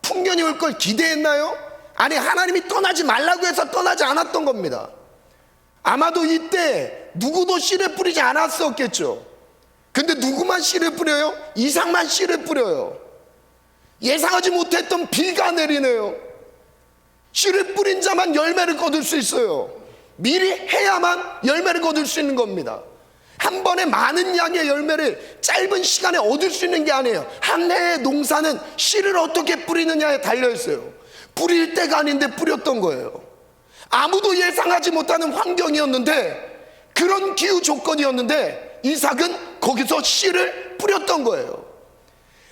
[SPEAKER 1] 풍년이 올 걸 기대했나요? 아니, 하나님이 떠나지 말라고 해서 떠나지 않았던 겁니다. 아마도 이때 누구도 씨를 뿌리지 않았었겠죠. 근데 누구만 씨를 뿌려요? 이삭만 씨를 뿌려요. 예상하지 못했던 비가 내리네요. 씨를 뿌린 자만 열매를 거둘 수 있어요. 미리 해야만 열매를 거둘 수 있는 겁니다. 한 번에 많은 양의 열매를 짧은 시간에 얻을 수 있는 게 아니에요. 한 해의 농사는 씨를 어떻게 뿌리느냐에 달려있어요. 뿌릴 때가 아닌데 뿌렸던 거예요. 아무도 예상하지 못하는 환경이었는데, 그런 기후 조건이었는데 이삭은 거기서 씨를 뿌렸던 거예요.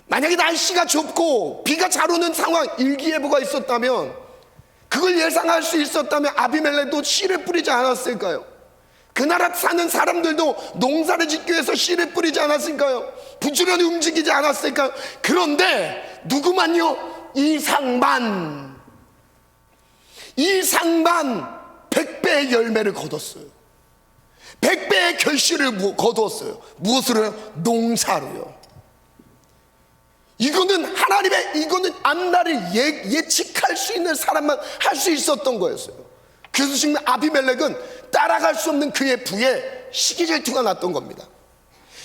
[SPEAKER 1] 만약에 날씨가 좁고 비가 잘 오는 상황, 일기예보가 있었다면, 그걸 예상할 수 있었다면 아비멜렉도 씨를 뿌리지 않았을까요? 그 나라 사는 사람들도 농사를 짓기 위해서 씨를 뿌리지 않았을까요? 부지런히 움직이지 않았을까요? 그런데 누구만요? 이삭만 100배의 열매를 거뒀어요. 100배의 결실을 거두었어요. 무엇으로요? 농사로요. 이거는 앞날을 예측할 수 있는 사람만 할 수 있었던 거였어요. 그래서 지금 아비멜렉은 따라갈 수 없는 그의 부에 시기질투가 났던 겁니다.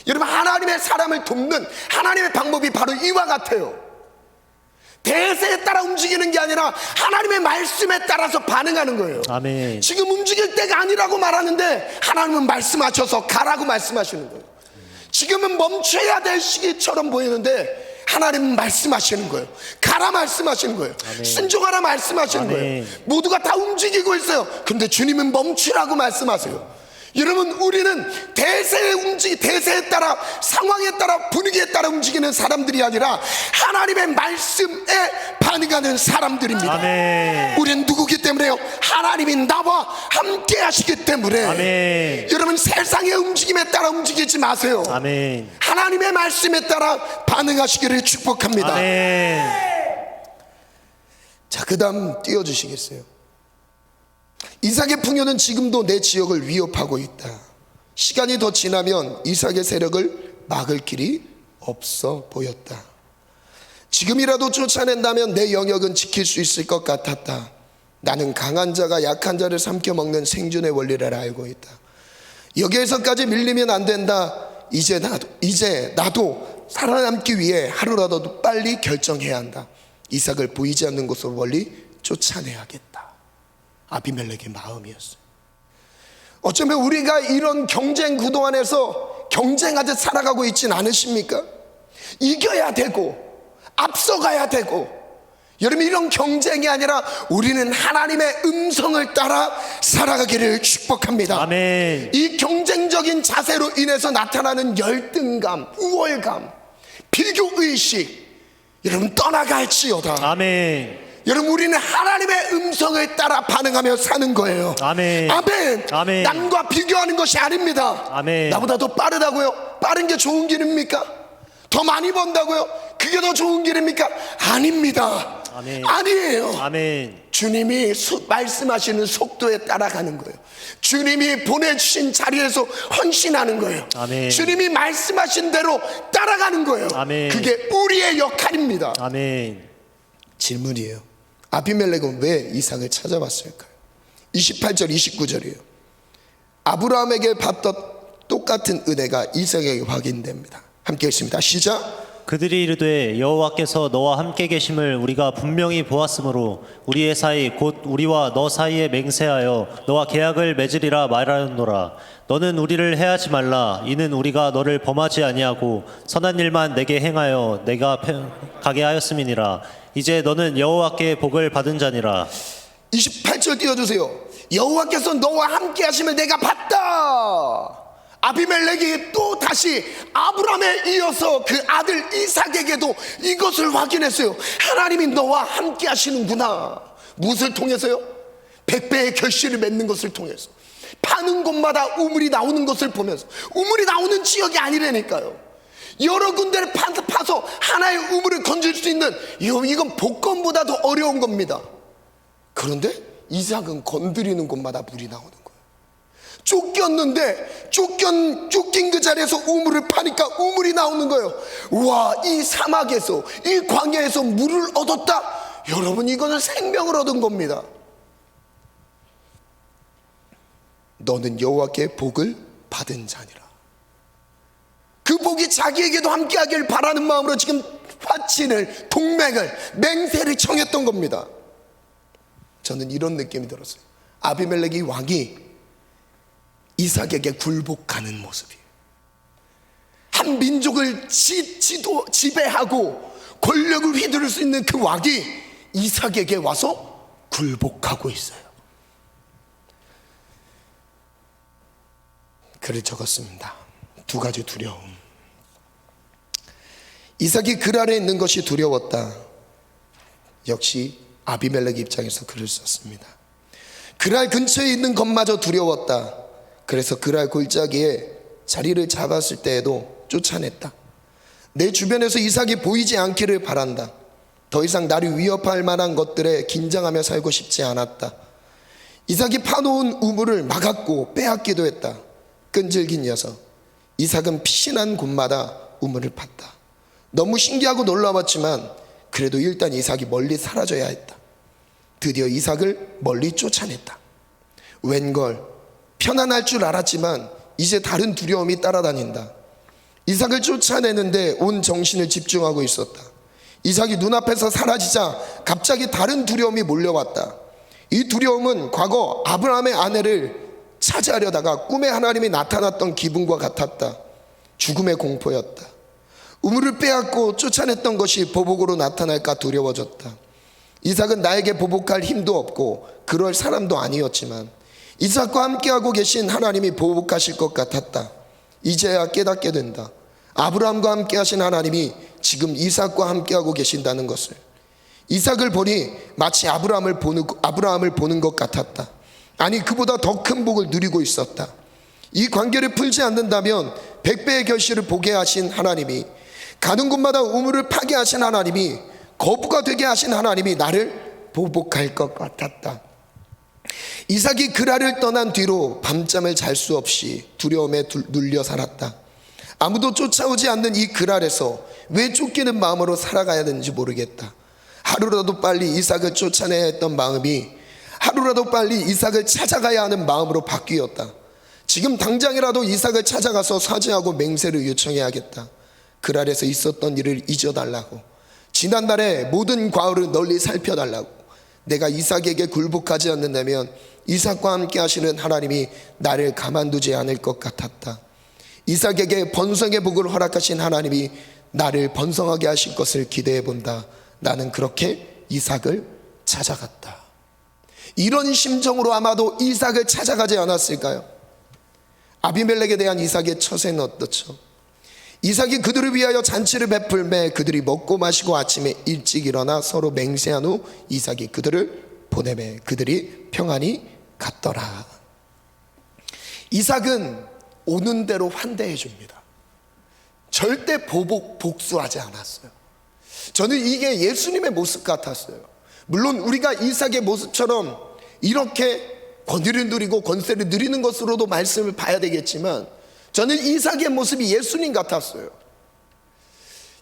[SPEAKER 1] 여러분, 하나님의 사람을 돕는 하나님의 방법이 바로 이와 같아요. 대세에 따라 움직이는 게 아니라 하나님의 말씀에 따라서 반응하는 거예요.
[SPEAKER 2] 아멘.
[SPEAKER 1] 지금 움직일 때가 아니라고 말하는데 하나님은 말씀하셔서 가라고 말씀하시는 거예요. 지금은 멈춰야 될 시기처럼 보이는데 하나님은 말씀하시는 거예요. 가라 말씀하시는 거예요.
[SPEAKER 2] 아멘.
[SPEAKER 1] 순종하라 말씀하시는
[SPEAKER 2] 아멘.
[SPEAKER 1] 거예요. 모두가 다 움직이고 있어요. 근데 주님은 멈추라고 말씀하세요. 여러분, 우리는 대세에 따라, 상황에 따라, 분위기에 따라 움직이는 사람들이 아니라 하나님의 말씀에 반응하는 사람들입니다.
[SPEAKER 2] 아멘.
[SPEAKER 1] 우리는 누구기 때문에요? 하나님이 나와 함께 하시기 때문에.
[SPEAKER 2] 아멘.
[SPEAKER 1] 여러분, 세상의 움직임에 따라 움직이지 마세요.
[SPEAKER 2] 아멘.
[SPEAKER 1] 하나님의 말씀에 따라 반응하시기를 축복합니다.
[SPEAKER 2] 아멘.
[SPEAKER 1] 자, 그 다음 띄워주시겠어요? 이삭의 풍요는 지금도 내 지역을 위협하고 있다. 시간이 더 지나면 이삭의 세력을 막을 길이 없어 보였다. 지금이라도 쫓아낸다면 내 영역은 지킬 수 있을 것 같았다. 나는 강한 자가 약한 자를 삼켜먹는 생존의 원리를 알고 있다. 여기에서까지 밀리면 안 된다. 이제 나도 살아남기 위해 하루라도 빨리 결정해야 한다. 이삭을 보이지 않는 곳으로 멀리 쫓아내야겠다. 아비멜렉의 마음이었어요. 어쩌면 우리가 이런 경쟁 구도 안에서 경쟁하듯 살아가고 있진 않으십니까? 이겨야 되고 앞서가야 되고, 여러분 이런 경쟁이 아니라 우리는 하나님의 음성을 따라 살아가기를 축복합니다.
[SPEAKER 2] 아멘.
[SPEAKER 1] 이 경쟁적인 자세로 인해서 나타나는 열등감, 우월감, 비교의식, 여러분 떠나갈지어다.
[SPEAKER 2] 아멘.
[SPEAKER 1] 여러분 우리는 하나님의 음성을 따라 반응하며 사는 거예요.
[SPEAKER 2] 아멘.
[SPEAKER 1] 아멘.
[SPEAKER 2] 아멘.
[SPEAKER 1] 남과 비교하는 것이 아닙니다.
[SPEAKER 2] 아멘.
[SPEAKER 1] 나보다 더 빠르다고요? 빠른 게 좋은 길입니까? 더 많이 번다고요? 그게 더 좋은 길입니까? 아닙니다.
[SPEAKER 2] 아멘.
[SPEAKER 1] 아니에요.
[SPEAKER 2] 아멘.
[SPEAKER 1] 주님이 말씀하시는 속도에 따라가는 거예요. 주님이 보내주신 자리에서 헌신하는 거예요.
[SPEAKER 2] 아멘.
[SPEAKER 1] 주님이 말씀하신 대로 따라가는 거예요.
[SPEAKER 2] 아멘.
[SPEAKER 1] 그게 우리의 역할입니다.
[SPEAKER 2] 아멘.
[SPEAKER 1] 질문이에요. 아비멜렉은 왜 이삭을 찾아왔을까요? 28절 29절이에요. 아브라함에게 받던 똑같은 은혜가 이삭에게 확인됩니다. 함께 읽습니다. 시작.
[SPEAKER 2] 그들이 이르되 여호와께서 너와 함께 계심을 우리가 분명히 보았으므로 우리의 사이 곧 우리와 너 사이에 맹세하여 너와 계약을 맺으리라 말하였노라. 너는 우리를 해하지 말라. 이는 우리가 너를 범하지 아니하고 선한 일만 내게 행하여 내가 가게 하였음이니라. 이제 너는 여호와께 복을 받은 자니라.
[SPEAKER 1] 28절 띄워주세요. 여호와께서 너와 함께 하심을 내가 봤다. 아비멜렉이 또 다시 아브라함에 이어서 그 아들 이삭에게도 이것을 확인했어요. 하나님이 너와 함께 하시는구나. 무엇을 통해서요? 100배의 결실을 맺는 것을 통해서, 파는 곳마다 우물이 나오는 것을 보면서. 우물이 나오는 지역이 아니라니까요. 여러 군데를 파서 하나의 우물을 건질 수 있는, 이건 복권보다 더 어려운 겁니다. 그런데 이삭은 건드리는 곳마다 물이 나오는 거예요. 쫓겼는데 쫓긴 그 자리에서 우물을 파니까 우물이 나오는 거예요. 와, 이 사막에서, 이 광야에서 물을 얻었다. 여러분 이거는 생명을 얻은 겁니다. 너는 여호와께 복을 받은 자니라. 그 복이 자기에게도 함께하길 바라는 마음으로 지금 화친을, 동맹을, 맹세를 청했던 겁니다. 저는 이런 느낌이 들었어요. 아비멜렉이 왕이 이삭에게 굴복하는 모습이에요. 한 민족을 지배하고 권력을 휘두를 수 있는 그 왕이 이삭에게 와서 굴복하고 있어요. 글을 적었습니다. 두 가지 두려움. 이삭이 글 아래 있는 것이 두려웠다. 역시 아비멜렉 입장에서 글을 썼습니다. 그랄 근처에 있는 것마저 두려웠다. 그래서 그랄 골짜기에 자리를 잡았을 때에도 쫓아냈다. 내 주변에서 이삭이 보이지 않기를 바란다. 더 이상 나를 위협할 만한 것들에 긴장하며 살고 싶지 않았다. 이삭이 파놓은 우물을 막았고 빼앗기도 했다. 끈질긴 녀석. 이삭은 피신한 곳마다 우물을 팠다. 너무 신기하고 놀라웠지만 그래도 일단 이삭이 멀리 사라져야 했다. 드디어 이삭을 멀리 쫓아냈다. 웬걸 편안할 줄 알았지만 이제 다른 두려움이 따라다닌다. 이삭을 쫓아내는데 온 정신을 집중하고 있었다. 이삭이 눈앞에서 사라지자 갑자기 다른 두려움이 몰려왔다. 이 두려움은 과거 아브라함의 아내를 차지하려다가 꿈에 하나님이 나타났던 기분과 같았다. 죽음의 공포였다. 우물을 빼앗고 쫓아냈던 것이 보복으로 나타날까 두려워졌다. 이삭은 나에게 보복할 힘도 없고 그럴 사람도 아니었지만 이삭과 함께하고 계신 하나님이 보복하실 것 같았다. 이제야 깨닫게 된다. 아브라함과 함께하신 하나님이 지금 이삭과 함께하고 계신다는 것을. 이삭을 보니 마치 아브라함을 보는 것 같았다. 아니, 그보다 더 큰 복을 누리고 있었다. 이 관계를 풀지 않는다면 100배의 결실을 보게 하신 하나님이, 가는 곳마다 우물을 파게 하신 하나님이, 거부가 되게 하신 하나님이 나를 보복할 것 같았다. 이삭이 그랄을 떠난 뒤로 밤잠을 잘 수 없이 두려움에 눌려 살았다. 아무도 쫓아오지 않는 이 그랄에서 왜 쫓기는 마음으로 살아가야 되는지 모르겠다. 하루라도 빨리 이삭을 쫓아내야 했던 마음이 하루라도 빨리 이삭을 찾아가야 하는 마음으로 바뀌었다. 지금 당장이라도 이삭을 찾아가서 사죄하고 맹세를 요청해야겠다. 그랄에서 있었던 일을 잊어달라고, 지난달에 모든 과오를 널리 살펴달라고. 내가 이삭에게 굴복하지 않는다면 이삭과 함께 하시는 하나님이 나를 가만두지 않을 것 같았다. 이삭에게 번성의 복을 허락하신 하나님이 나를 번성하게 하실 것을 기대해 본다. 나는 그렇게 이삭을 찾아갔다. 이런 심정으로 아마도 이삭을 찾아가지 않았을까요? 아비멜렉에 대한 이삭의 처세는 어떻죠? 이삭이 그들을 위하여 잔치를 베풀매 그들이 먹고 마시고 아침에 일찍 일어나 서로 맹세한 후 이삭이 그들을 보내매 그들이 평안히 갔더라. 이삭은 오는 대로 환대해 줍니다. 절대 복수하지 않았어요. 저는 이게 예수님의 모습 같았어요. 물론 우리가 이삭의 모습처럼 이렇게 권위를 누리고 권세를 누리는 것으로도 말씀을 봐야 되겠지만, 저는 이삭의 모습이 예수님 같았어요.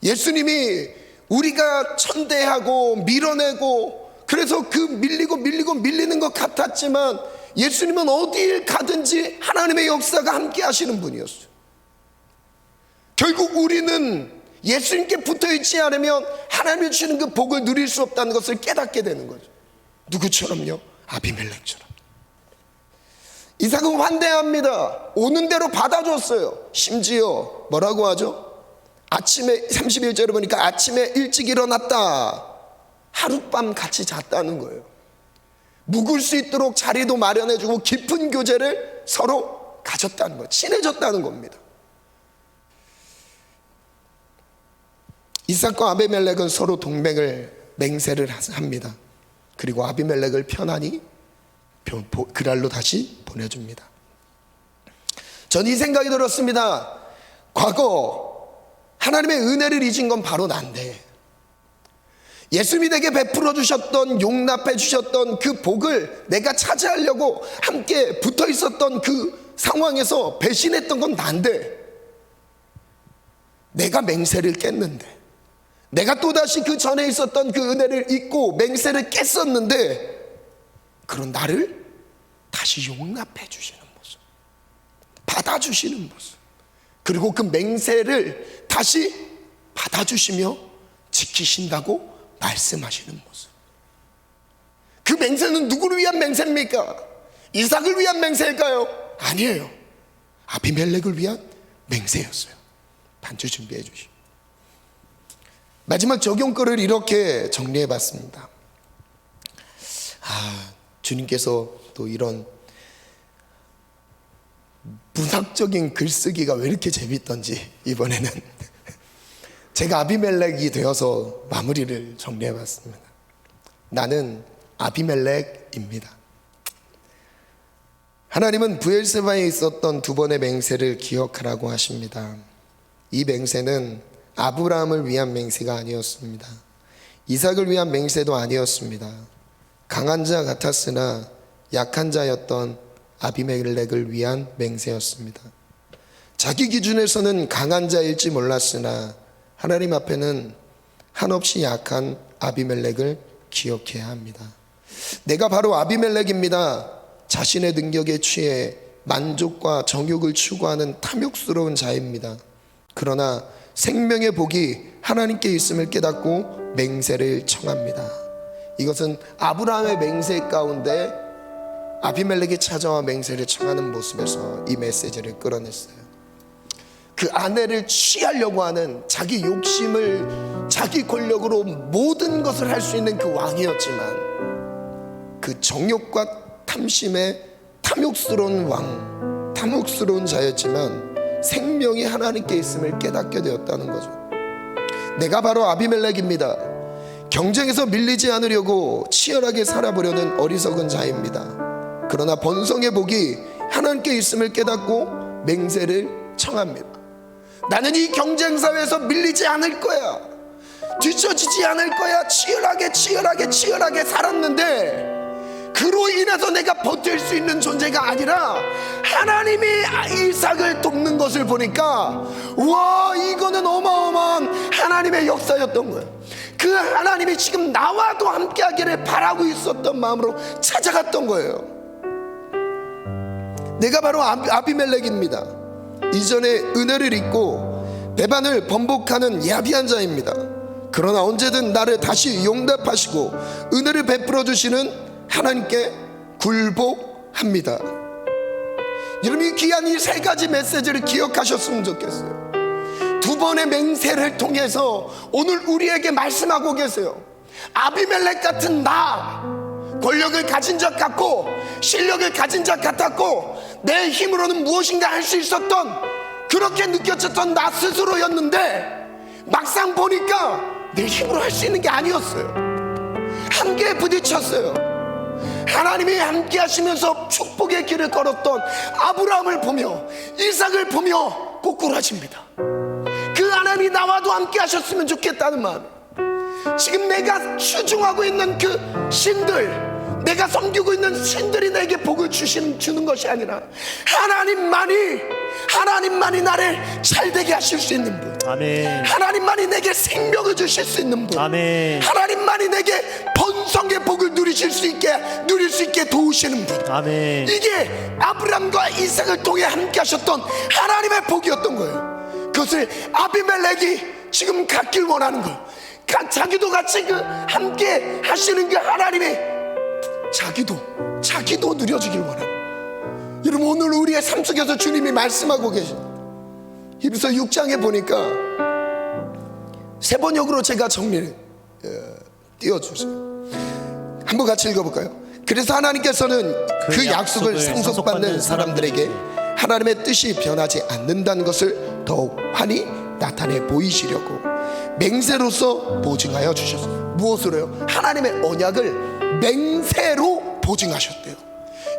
[SPEAKER 1] 예수님이 우리가 천대하고 밀어내고 그래서 그 밀리는 것 같았지만, 예수님은 어디를 가든지 하나님의 역사가 함께 하시는 분이었어요. 결국 우리는 예수님께 붙어있지 않으면 하나님이 주시는 그 복을 누릴 수 없다는 것을 깨닫게 되는 거죠. 누구처럼요? 아비멜렉처럼. 이삭은 환대합니다. 오는 대로 받아줬어요. 심지어 뭐라고 하죠? 아침에 31절에 보니까 아침에 일찍 일어났다. 하룻밤 같이 잤다는 거예요. 묵을 수 있도록 자리도 마련해주고 깊은 교제를 서로 가졌다는 거예요. 친해졌다는 겁니다. 이삭과 아비멜렉은 서로 맹세를 합니다. 그리고 아비멜렉을 편안히 그랄로 다시 보내줍니다. 전 이 생각이 들었습니다. 과거 하나님의 은혜를 잊은 건 바로 난데, 예수님이 내게 베풀어 주셨던, 용납해 주셨던 그 복을 내가 차지하려고 함께 붙어 있었던 그 상황에서 배신했던 건 난데, 내가 맹세를 깼는데, 내가 또다시 그 전에 있었던 그 은혜를 잊고 맹세를 깼었는데, 그런 나를 다시 용납해 주시는 모습, 받아주시는 모습, 그리고 그 맹세를 다시 받아주시며 지키신다고 말씀하시는 모습. 그 맹세는 누구를 위한 맹세입니까? 이삭을 위한 맹세일까요? 아니에요. 아비멜렉을 위한 맹세였어요. 반주 준비해 주시고. 마지막 적용글을 이렇게 정리해 봤습니다. 주님께서 또 이런 문학적인 글쓰기가 왜 이렇게 재밌던지 이번에는 제가 아비멜렉이 되어서 마무리를 정리해 봤습니다. 나는 아비멜렉입니다. 하나님은 브엘세바에 있었던 두 번의 맹세를 기억하라고 하십니다. 이 맹세는 아브라함을 위한 맹세가 아니었습니다. 이삭을 위한 맹세도 아니었습니다. 강한 자 같았으나 약한 자였던 아비멜렉을 위한 맹세였습니다. 자기 기준에서는 강한 자일지 몰랐으나 하나님 앞에는 한없이 약한 아비멜렉을 기억해야 합니다. 내가 바로 아비멜렉입니다. 자신의 능력에 취해 만족과 정욕을 추구하는 탐욕스러운 자입니다. 그러나 생명의 복이 하나님께 있음을 깨닫고 맹세를 청합니다. 이것은 아브라함의 맹세 가운데 아비멜렉이 찾아와 맹세를 청하는 모습에서 이 메시지를 끌어냈어요. 그 아내를 취하려고 하는 자기 욕심을 자기 권력으로 모든 것을 할 수 있는 그 왕이었지만, 그 정욕과 탐심의 탐욕스러운 왕, 탐욕스러운 자였지만 생명이 하나님께 있음을 깨닫게 되었다는 거죠. 내가 바로 아비멜렉입니다. 경쟁에서 밀리지 않으려고 치열하게 살아보려는 어리석은 자입니다. 그러나 번성의 복이 하나님께 있음을 깨닫고 맹세를 청합니다. 나는 이 경쟁사회에서 밀리지 않을 거야, 뒤처지지 않을 거야. 치열하게 살았는데 그로 인해서 내가 버틸 수 있는 존재가 아니라 하나님이 이삭을 돕는 것을 보니까, 와, 이거는 어마어마한 하나님의 역사였던 거예요. 그 하나님이 지금 나와도 함께 하기를 바라고 있었던 마음으로 찾아갔던 거예요. 내가 바로 아비멜렉입니다. 이전에 은혜를 잊고 배반을 번복하는 야비한 자입니다. 그러나 언제든 나를 다시 용납하시고 은혜를 베풀어 주시는 하나님께 굴복합니다. 여러분, 이 귀한 이 세 가지 메시지를 기억하셨으면 좋겠어요. 두 번의 맹세를 통해서 오늘 우리에게 말씀하고 계세요. 아비멜렉 같은 나, 권력을 가진 자 같고 실력을 가진 자 같았고 내 힘으로는 무엇인가 할 수 있었던, 그렇게 느껴졌던 나 스스로였는데 막상 보니까 내 힘으로 할 수 있는 게 아니었어요. 한계에 부딪혔어요. 하나님이 함께 하시면서 축복의 길을 걸었던 아브라함을 보며 이삭을 보며 꼬꾸라집니다. 그 하나님이 나와도 함께 하셨으면 좋겠다는 마음. 지금 내가 추종하고 있는 그 신들, 내가 섬기고 있는 신들이 내게 복을 주는 것이 아니라 하나님만이 나를 잘되게 하실 수 있는 분,
[SPEAKER 2] 아멘.
[SPEAKER 1] 하나님만이 내게 생명을 주실 수 있는 분,
[SPEAKER 2] 아멘.
[SPEAKER 1] 하나님만이 내게 번성의 복을 누릴 수 있게 도우시는 분.
[SPEAKER 2] 아멘.
[SPEAKER 1] 이게 아브라함과 이삭을 통해 함께 하셨던 하나님의 복이었던 거예요. 그것을 아비멜렉이 지금 갖길 원하는 거예요. 자기도 같이 그 함께 하시는 그 하나님의 자기도 누려주길 원해요. 여러분, 오늘 우리의 삶 속에서 주님이 말씀하고 계십니다. 히브리서 6장에 보니까 세 번역으로 제가 정리를 띄워주세요. 한번 같이 읽어볼까요? 그래서 하나님께서는 그 약속을 상속받는 사람들에게 하나님의 뜻이 변하지 않는다는 것을 더욱 환히 나타내 보이시려고 맹세로서 보증하여 주셨어요. 무엇으로요? 하나님의 언약을 맹세로 보증하셨대요.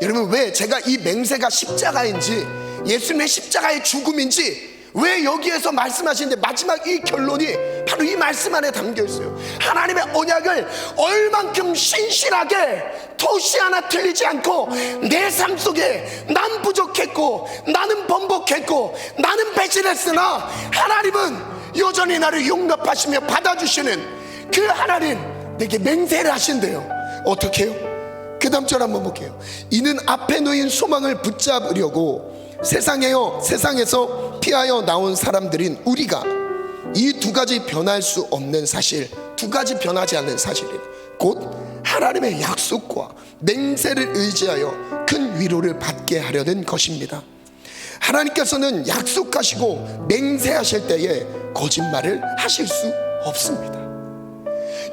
[SPEAKER 1] 여러분, 왜 제가 이 맹세가 십자가인지 예수님의 십자가의 죽음인지 왜 여기에서 말씀하시는데 마지막 이 결론이 바로 이 말씀 안에 담겨 있어요. 하나님의 언약을 얼만큼 신실하게 토시 하나 틀리지 않고 내 삶 속에 난 부족했고 나는 번복했고 나는 배신했으나 하나님은 여전히 나를 용납하시며 받아주시는 그 하나님, 내게 맹세를 하신대요. 어떻게 해요? 그 다음 절 한번 볼게요. 이는 앞에 놓인 소망을 붙잡으려고 세상에서 피하여 나온 사람들인 우리가 이 두 가지 변할 수 없는 사실, 두 가지 변하지 않는 사실이 곧 하나님의 약속과 맹세를 의지하여 큰 위로를 받게 하려는 것입니다. 하나님께서는 약속하시고 맹세하실 때에 거짓말을 하실 수 없습니다.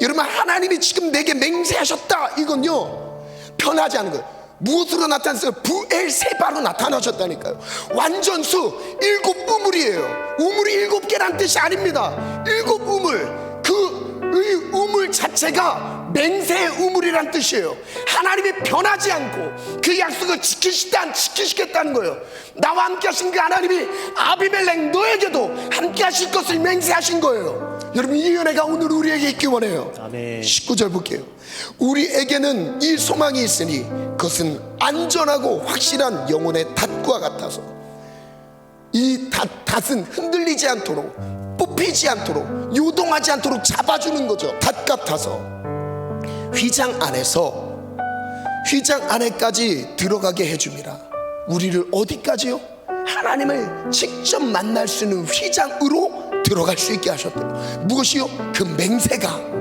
[SPEAKER 1] 여러분, 하나님이 지금 내게 맹세하셨다, 이건요 변하지 않은 거예요. 무엇으로 나타났어요? 부엘세바로 나타나셨다니까요. 완전수 7 우물이에요. 우물이 7개란 뜻이 아닙니다. 7 우물, 그 우물 자체가 맹세의 우물이란 뜻이에요. 하나님이 변하지 않고 그 약속을 지키시겠다는 거예요. 나와 함께 하신 그 하나님이 아비멜렉 너에게도 함께 하실 것을 맹세하신 거예요. 여러분, 이 은혜가 오늘 우리에게 있기 원해요.
[SPEAKER 2] 아멘. 19절
[SPEAKER 1] 19절 볼게요. 우리에게는 이 소망이 있으니 그것은 안전하고 확실한 영혼의 닷과 같아서, 이 닷은 흔들리지 않도록, 뽑히지 않도록, 요동하지 않도록 잡아주는 거죠. 닷 같아서 휘장 안에까지 들어가게 해줍니다. 우리를 어디까지요? 하나님을 직접 만날 수 있는 휘장으로 들어갈 수 있게 하셨대요. 무엇이요? 그 맹세가.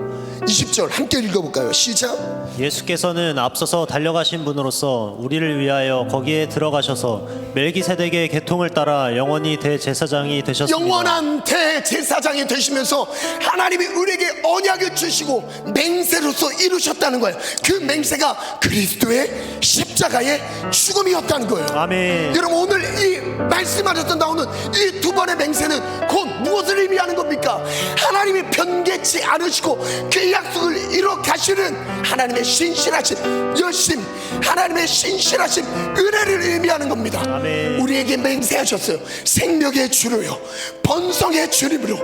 [SPEAKER 1] 20절 함께 읽어볼까요? 시작.
[SPEAKER 2] 예수께서는 앞서서 달려가신 분으로서 우리를 위하여 거기에 들어가셔서 멜기세덱의 계통을 따라 영원히 대제사장이 되셨습니다.
[SPEAKER 1] 영원한 대제사장이 되시면서 하나님이 우리에게 언약을 주시고 맹세로서 이루셨다는 거예요. 그 맹세가 그리스도의 십자가의 죽음이었다는 거예요.
[SPEAKER 2] 아멘.
[SPEAKER 1] 여러분, 오늘 이 말씀하셨던 나오는 이 두 번의 맹세는 곧 무엇을 의미하는 겁니까? 하나님이 변개치 않으시고 그 약속을 이뤄 가시는 하나님의 신실하신 열심, 하나님의 신실하신 은혜를 의미하는 겁니다.
[SPEAKER 2] 아멘.
[SPEAKER 1] 우리에게 맹세하셨어요. 생명의 주로요, 번성의 주님으로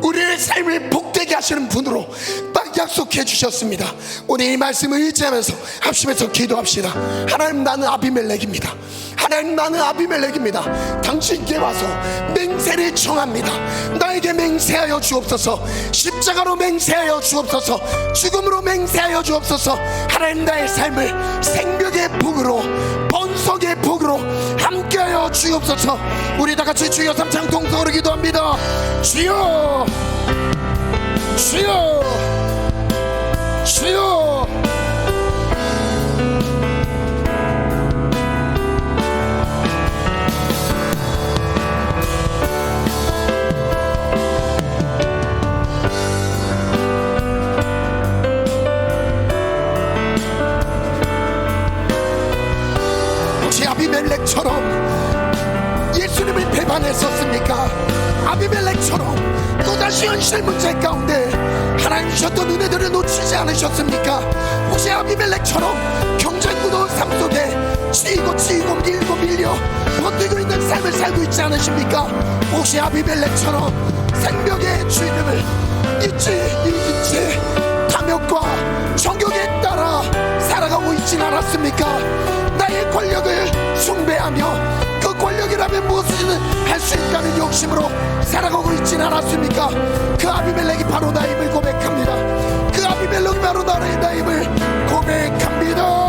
[SPEAKER 1] 우리의 삶을 복되게 하시는 분으로 딱 약속해 주셨습니다. 오늘 이 말씀을 의지하면서 합심해서 기도합시다. 하나님, 나는 아비멜렉입니다. 하나님, 나는 아비멜렉입니다. 당신께 와서 맹세를 청합니다. 나에게 맹세하여 주옵소서. 십자가로 맹세하여 주옵소서. 죽음으로 맹세하여 주옵소서. 하나님, 나의 삶을 생명의 복으로, 번성의 복으로 함께하여 주옵소서. 우리 다같이 주여 삼창 동성으로 기도합니다. 주여, 주여, 주여. 아비멜렉처럼 또다시 현실 문제 가운데 하나님 주셨던 은혜들을 놓치지 않으셨습니까? 혹시 아비멜렉처럼 경쟁 무더운 삶 속에 치이고 밀고 밀려 버티고 있는 삶을 살고 있지 않으십니까? 혹시 아비멜렉처럼 생명의 주인을 잊지 탐욕과 정욕에 따라 살아가고 있진 않았습니까? 나의 권력을 숭배하며 그 권력이라면 무엇이든 할 수 있다는 욕심으로 살아가고 있진 않았습니까? 그 아비멜렉이 바로 나임을 고백합니다. 그 아비멜렉이 바로 나의 나임을 고백합니다.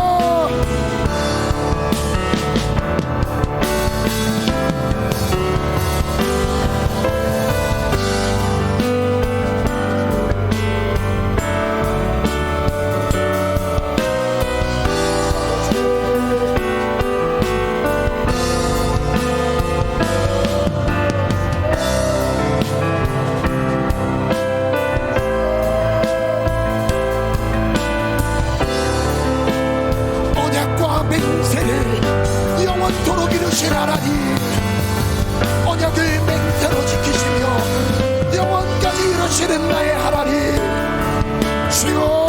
[SPEAKER 1] 영원토록 이루신 하나님, 언약을 맹세로 지키시며 영원까지 이루시는 나의 하나님, 주여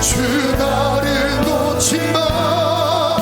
[SPEAKER 1] 주 나를 놓지 마.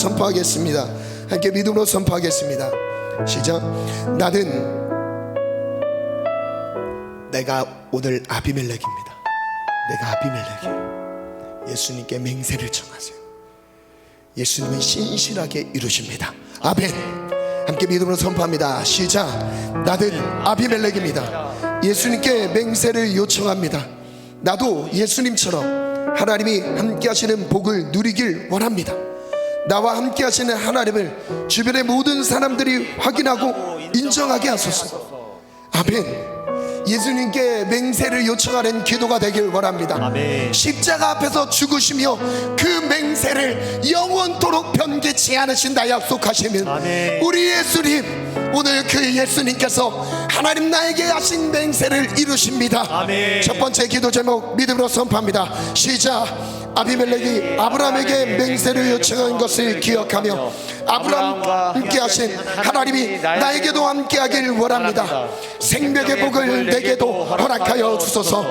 [SPEAKER 1] 선포하겠습니다. 함께 믿음으로 선포하겠습니다. 시작. 내가 오늘 아비멜렉입니다. 내가 아비멜렉이에요. 예수님께 맹세를 청하세요. 예수님은 신실하게 이루십니다. 아멘. 함께 믿음으로 선포합니다. 시작. 나는 아비멜렉입니다. 예수님께 맹세를 요청합니다. 나도 예수님처럼 하나님이 함께 하시는 복을 누리길 원합니다. 나와 함께 하시는 하나님을 주변의 모든 사람들이 확인하고 인정하게 하소서. 아멘. 예수님께 맹세를 요청하는 기도가 되길 원합니다.
[SPEAKER 2] 아멘.
[SPEAKER 1] 십자가 앞에서 죽으시며 그 맹세를 영원토록 변개치 않으신다 약속하시면
[SPEAKER 2] 아멘.
[SPEAKER 1] 우리 예수님, 오늘 그 예수님께서 하나님 나에게 하신 맹세를 이루십니다.
[SPEAKER 2] 아멘.
[SPEAKER 1] 첫 번째 기도 제목 믿음으로 선포합니다. 시작. 아비멜렉이 아브라함에게 맹세를 요청한 것을 기억하며 아브라함과 함께하신 하나님이 나에게도 함께하길 원합니다. 생명의 복을 내게도 허락하여 주소서.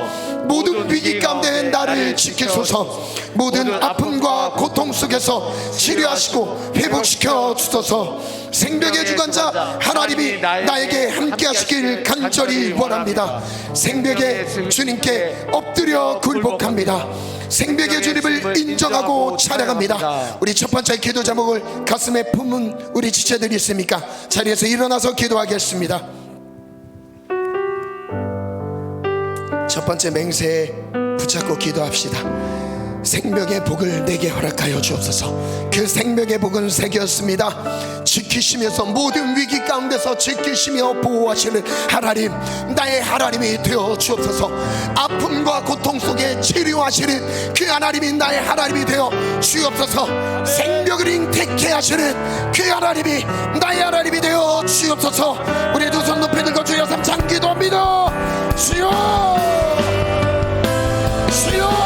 [SPEAKER 1] 모든 위기 가운데 나를 지키소서. 모든 아픔과 고통 속에서 치료하시고 회복시켜 주소서. 생명의 주관자 하나님이 나에게 함께하시길 간절히 원합니다. 생명의 주님께 엎드려 굴복합니다. 생명의 주님을 인정하고 찬양합니다. 우리 첫 번째 기도 제목을 가슴에 품은 우리 지체들이 있습니까? 자리에서 일어나서 기도하겠습니다. 첫 번째 맹세에 붙잡고 기도합시다. 생명의 복을 내게 허락하여 주옵소서. 그 생명의 복은 새겼습니다. 지키시면서 모든 위기 가운데서 지키시며 보호하시는 하나님, 나의 하나님이 되어 주옵소서. 아픔과 고통 속에 치료하시는 그 하나님이 나의 하나님이 되어 주옵소서. 생명을 잉태케 하시는 그 하나님이 나의 하나님이 되어 주옵소서. 우리 두 손 높이 들고 주여 삼창 기도합니다. 주여, 주여,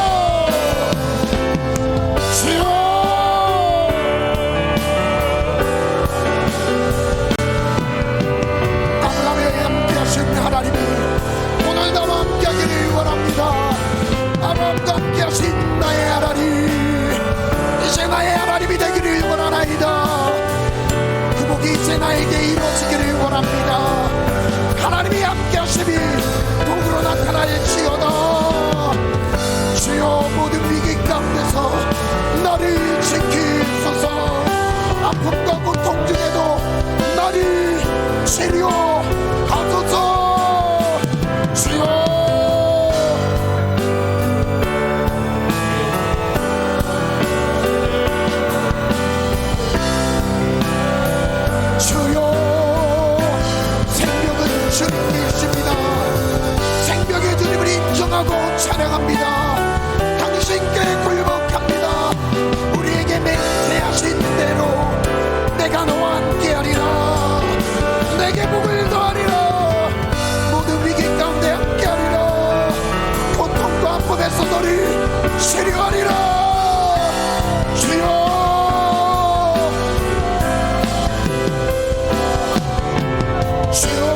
[SPEAKER 1] 아브라함에게 함께하신 하나님이 오늘 나와 함께하기를 원합니다. 아브라함과 함께하신 나의 하나님, 이제 나의 하나님이 되기를 원하나이다. 그 복이 이제 나에게 이루어지기를 원합니다. 하나님이 함께하심이 복으로 나타날지어다. 주여, 모든 위기 가운데서 나를 지키소서. 아픔과 고통 중에도 나를 치료하소서. 주여, 주여, 생명은 주님이십니다. 생명의 주님을 인정하고 찬양합니다. 당신께 굴복합니다. 우리에게 맹세하신 대로 내가 너와 함께하리라. 내게 복을 더하리라. 모든 위기 가운데 함께하리라. 고통과 아픔에서 너를 치료하리라. 주여, 주여,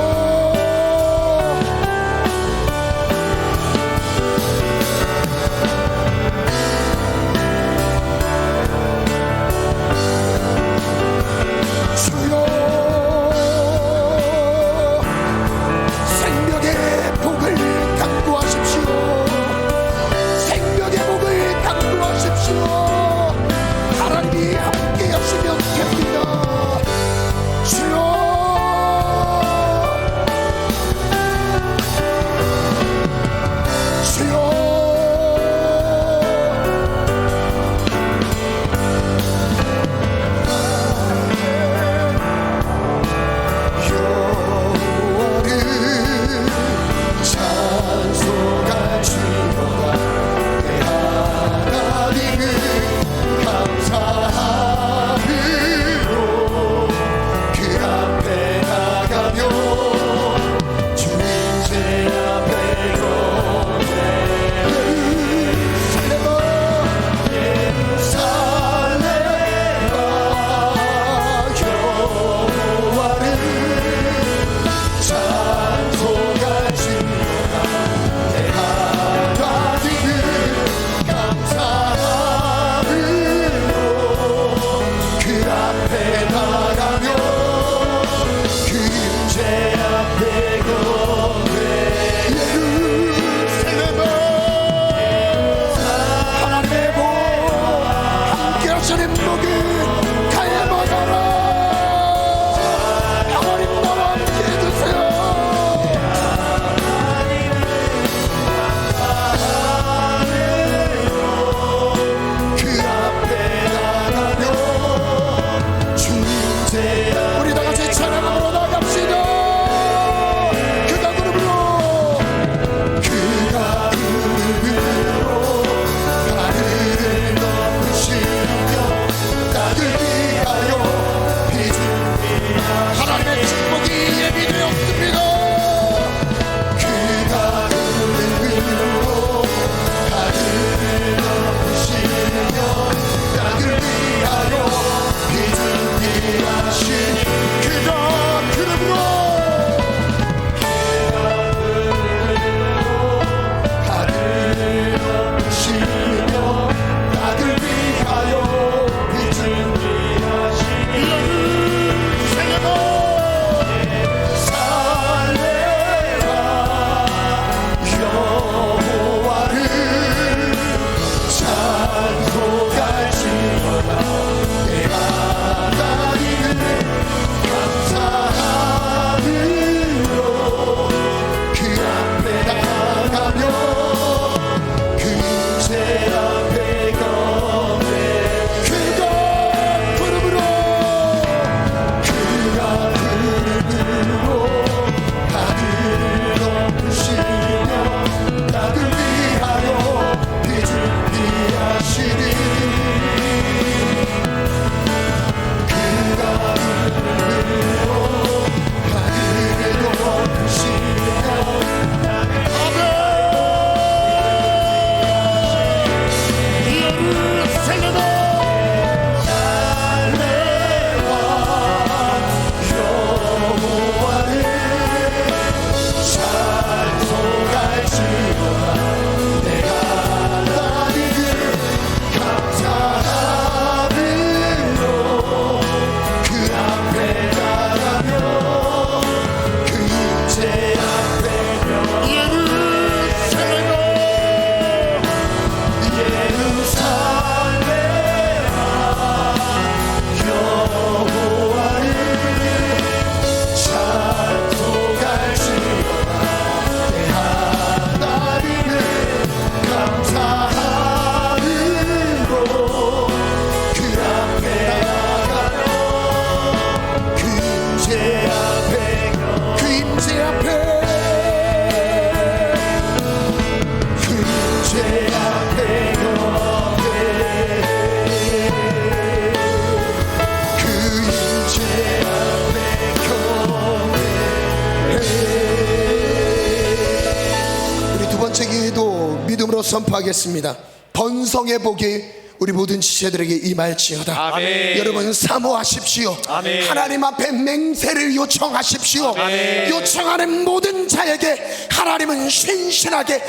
[SPEAKER 1] 믿음으로 선포하겠습니다. 번성의 복이 우리 모든 지체들에게 임할지어다.
[SPEAKER 3] 아멘.
[SPEAKER 1] 여러분 사모하십시오.
[SPEAKER 3] 아멘.
[SPEAKER 1] 하나님 앞에 맹세를 요청하십시오.
[SPEAKER 3] 아멘.
[SPEAKER 1] 요청하는 모든 자에게 하나님은 신실하게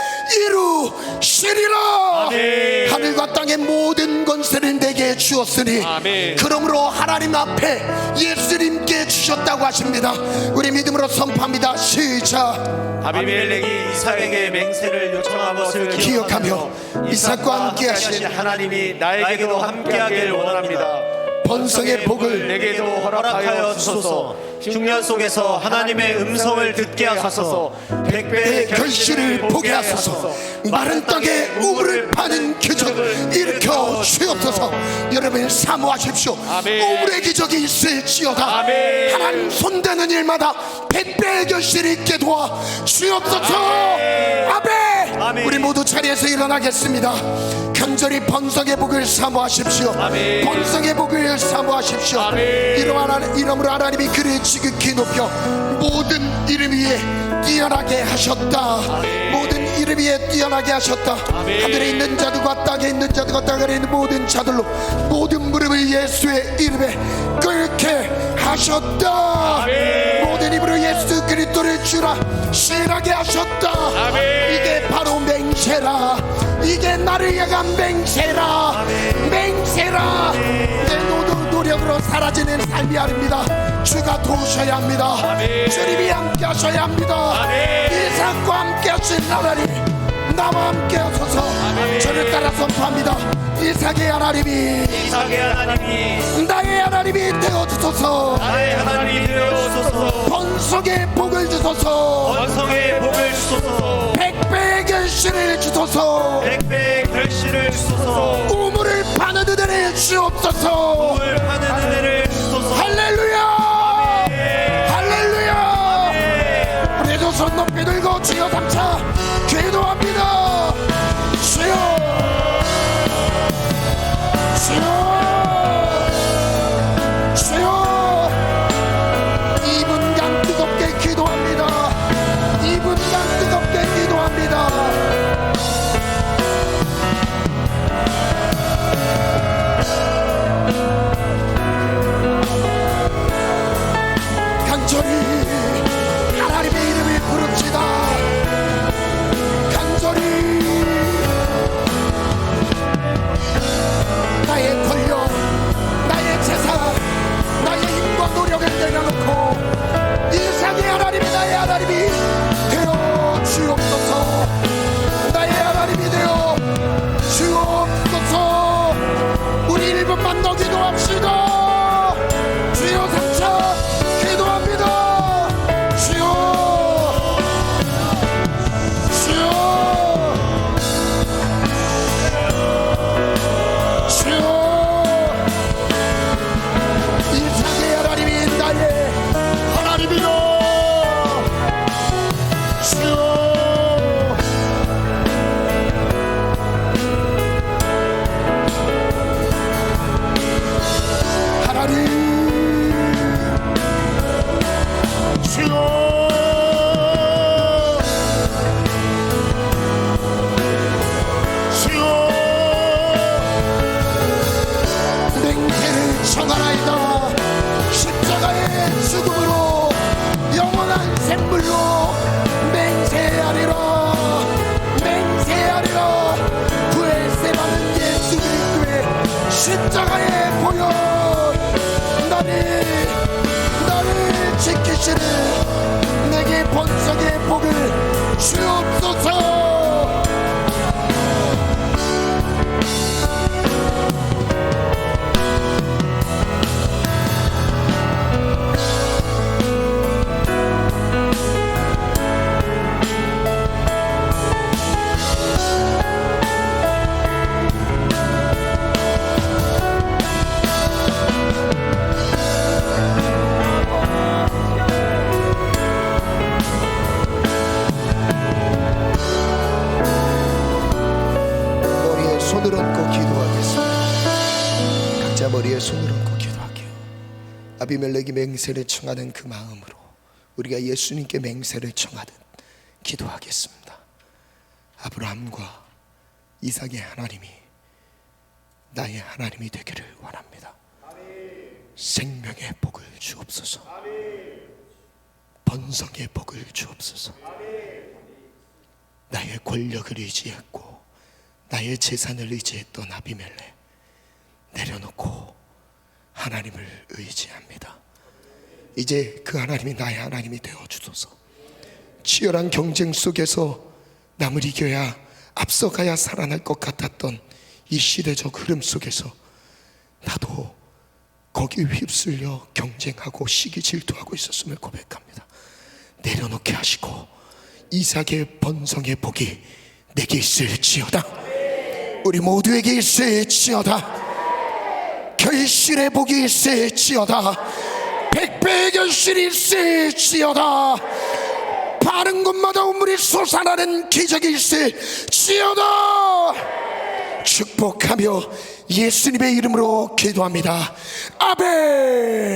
[SPEAKER 1] 이루시리라.
[SPEAKER 3] 아멘.
[SPEAKER 1] 하늘과 땅의 모든 권세를 내게 주었으니
[SPEAKER 3] 아멘.
[SPEAKER 1] 그러므로 하나님 앞에 예수님께 주셨다고 하십니다. 우리 믿음으로 선포합니다. 시작.
[SPEAKER 3] 아비멜렉이 이삭에게 맹세를 요청한 것을
[SPEAKER 1] 기억하며 이삭과 함께 하신
[SPEAKER 3] 하나님이 나에게도 함께하길 원합니다.
[SPEAKER 1] 번성의 복을
[SPEAKER 3] 내게도 허락하여 주소서. 흉년 속에서 하나님의 음성을 듣게 하소서. 백배의
[SPEAKER 1] 결실을 보게 하소서. 마른 땅에 우물을 파는 기적을 일으켜 주옵소서. 여러분 사모하십시오.
[SPEAKER 3] 아멘.
[SPEAKER 1] 우물의 기적이 있을지어다.
[SPEAKER 3] 아멘.
[SPEAKER 1] 하나님 손대는 일마다 백배의 결실이 있게 도와 주옵소서. 아멘.
[SPEAKER 3] 아멘.
[SPEAKER 1] 우리 모두 자리에서 일어나겠습니다. 간절히 번성의 복을 사모하십시오.
[SPEAKER 3] 아멘.
[SPEAKER 1] 번성의 복을 사모하십시오.
[SPEAKER 3] 아멘.
[SPEAKER 1] 이름으로 하나님이 그를 지극히 높여 모든 이름 위에 뛰어나게 하셨다. 모든 이름 위에 뛰어나게 하셨다.
[SPEAKER 3] 아멘.
[SPEAKER 1] 하늘에 있는 자들과 땅에 있는 자들과 땅 아래 있는 모든 자들로 모든 무릎을 예수의 이름에 꿇게 하셨다.
[SPEAKER 3] 아멘.
[SPEAKER 1] 모든 입으로 예수 그리스도를 주라 신하게 하셨다.
[SPEAKER 3] 아멘.
[SPEAKER 1] 이게 바로 맹세라. 이게 나를 향한 맹세라. 맹세라. 내 노력으로 사라지는 삶이 아닙니다. 주가 도우셔야 합니다.
[SPEAKER 3] 아멘.
[SPEAKER 1] 주님이 함께 하셔야 합니다.
[SPEAKER 3] 아멘.
[SPEAKER 1] 이삭과 함께 하신 하나님 나와 함께 하소서. 저를 따라 선포합니다. 이삭의 하나님이 나의 하나님이 되어주소서.
[SPEAKER 3] 나의 하나님이 되어주소서.
[SPEAKER 1] 번성의 복을 주소서.
[SPEAKER 3] 번성의 복을 주소서.
[SPEAKER 1] 백배의 결실을 주소서.
[SPEAKER 3] 백배의 결실을 주소서.
[SPEAKER 1] 우물을 파는 은혜를 주옵소서.
[SPEAKER 3] 물 파는 은혜를 주소서.
[SPEAKER 1] 할렐루야. 할렐루야. 우리 두 손 높이 들고 주여 삼차 기도합니다. 주여 주여 주여. 2분간 뜨겁게 기도합니다. 2분간 뜨겁게 기도합니다. 간절히 하나님의 이름을 부릅시다. 간절히 나의 권력, 나의 재산, 나의 힘과 노력을 내려놓고 이삭의 하나님이 나의 하나님이 되어 주옵소서. 나의 하나님이 되어 주옵소서. 우리 1분만 더 기도합시다. 주여 삼차 기도합니다. 주여 주여 주여. 이삭의 하나님이 나의 하나님이요. 주여 하나님 주여 주여. 맹세를 청하나이다. 십자가의 죽음으로 영원한 샘물로 맹세하리라. 맹세하리라. 구엘세 받은 예수 그리스도의 십자가의 보혈 나를 지키시는 내게 번성의 복을 주옵소서. 머리에 손을 얹고 기도하겠습니다. 각자 머리에 손을 얹고 기도할게요. 아비멜렉이 맹세를 청하는 그 마음으로 우리가 예수님께 맹세를 청하듯 기도하겠습니다. 아브라함과 이삭의 하나님이 나의 하나님이 되기를 원합니다. 생명의 복을 주옵소서. 번성의 복을 주옵소서. 나의 권력을 의지했고 나의 재산을 의지했던 아비멜렉 내려놓고 하나님을 의지합니다. 이제 그 하나님이 나의 하나님이 되어주소서. 치열한 경쟁 속에서 남을 이겨야 앞서가야 살아날 것 같았던 이 시대적 흐름 속에서 나도 거기 휩쓸려 경쟁하고 시기 질투하고 있었음을 고백합니다. 내려놓게 하시고 이삭의 번성의 복이 내게 있을지어다. 우리 모두에게 있을지어다. 결실의 복이 있을지어다. 백배의 결실이 있을지어다. 바른 곳마다 운물이 솟아나는 기적이 있을지어다. 축복하며 예수님의 이름으로 기도합니다. 아멘.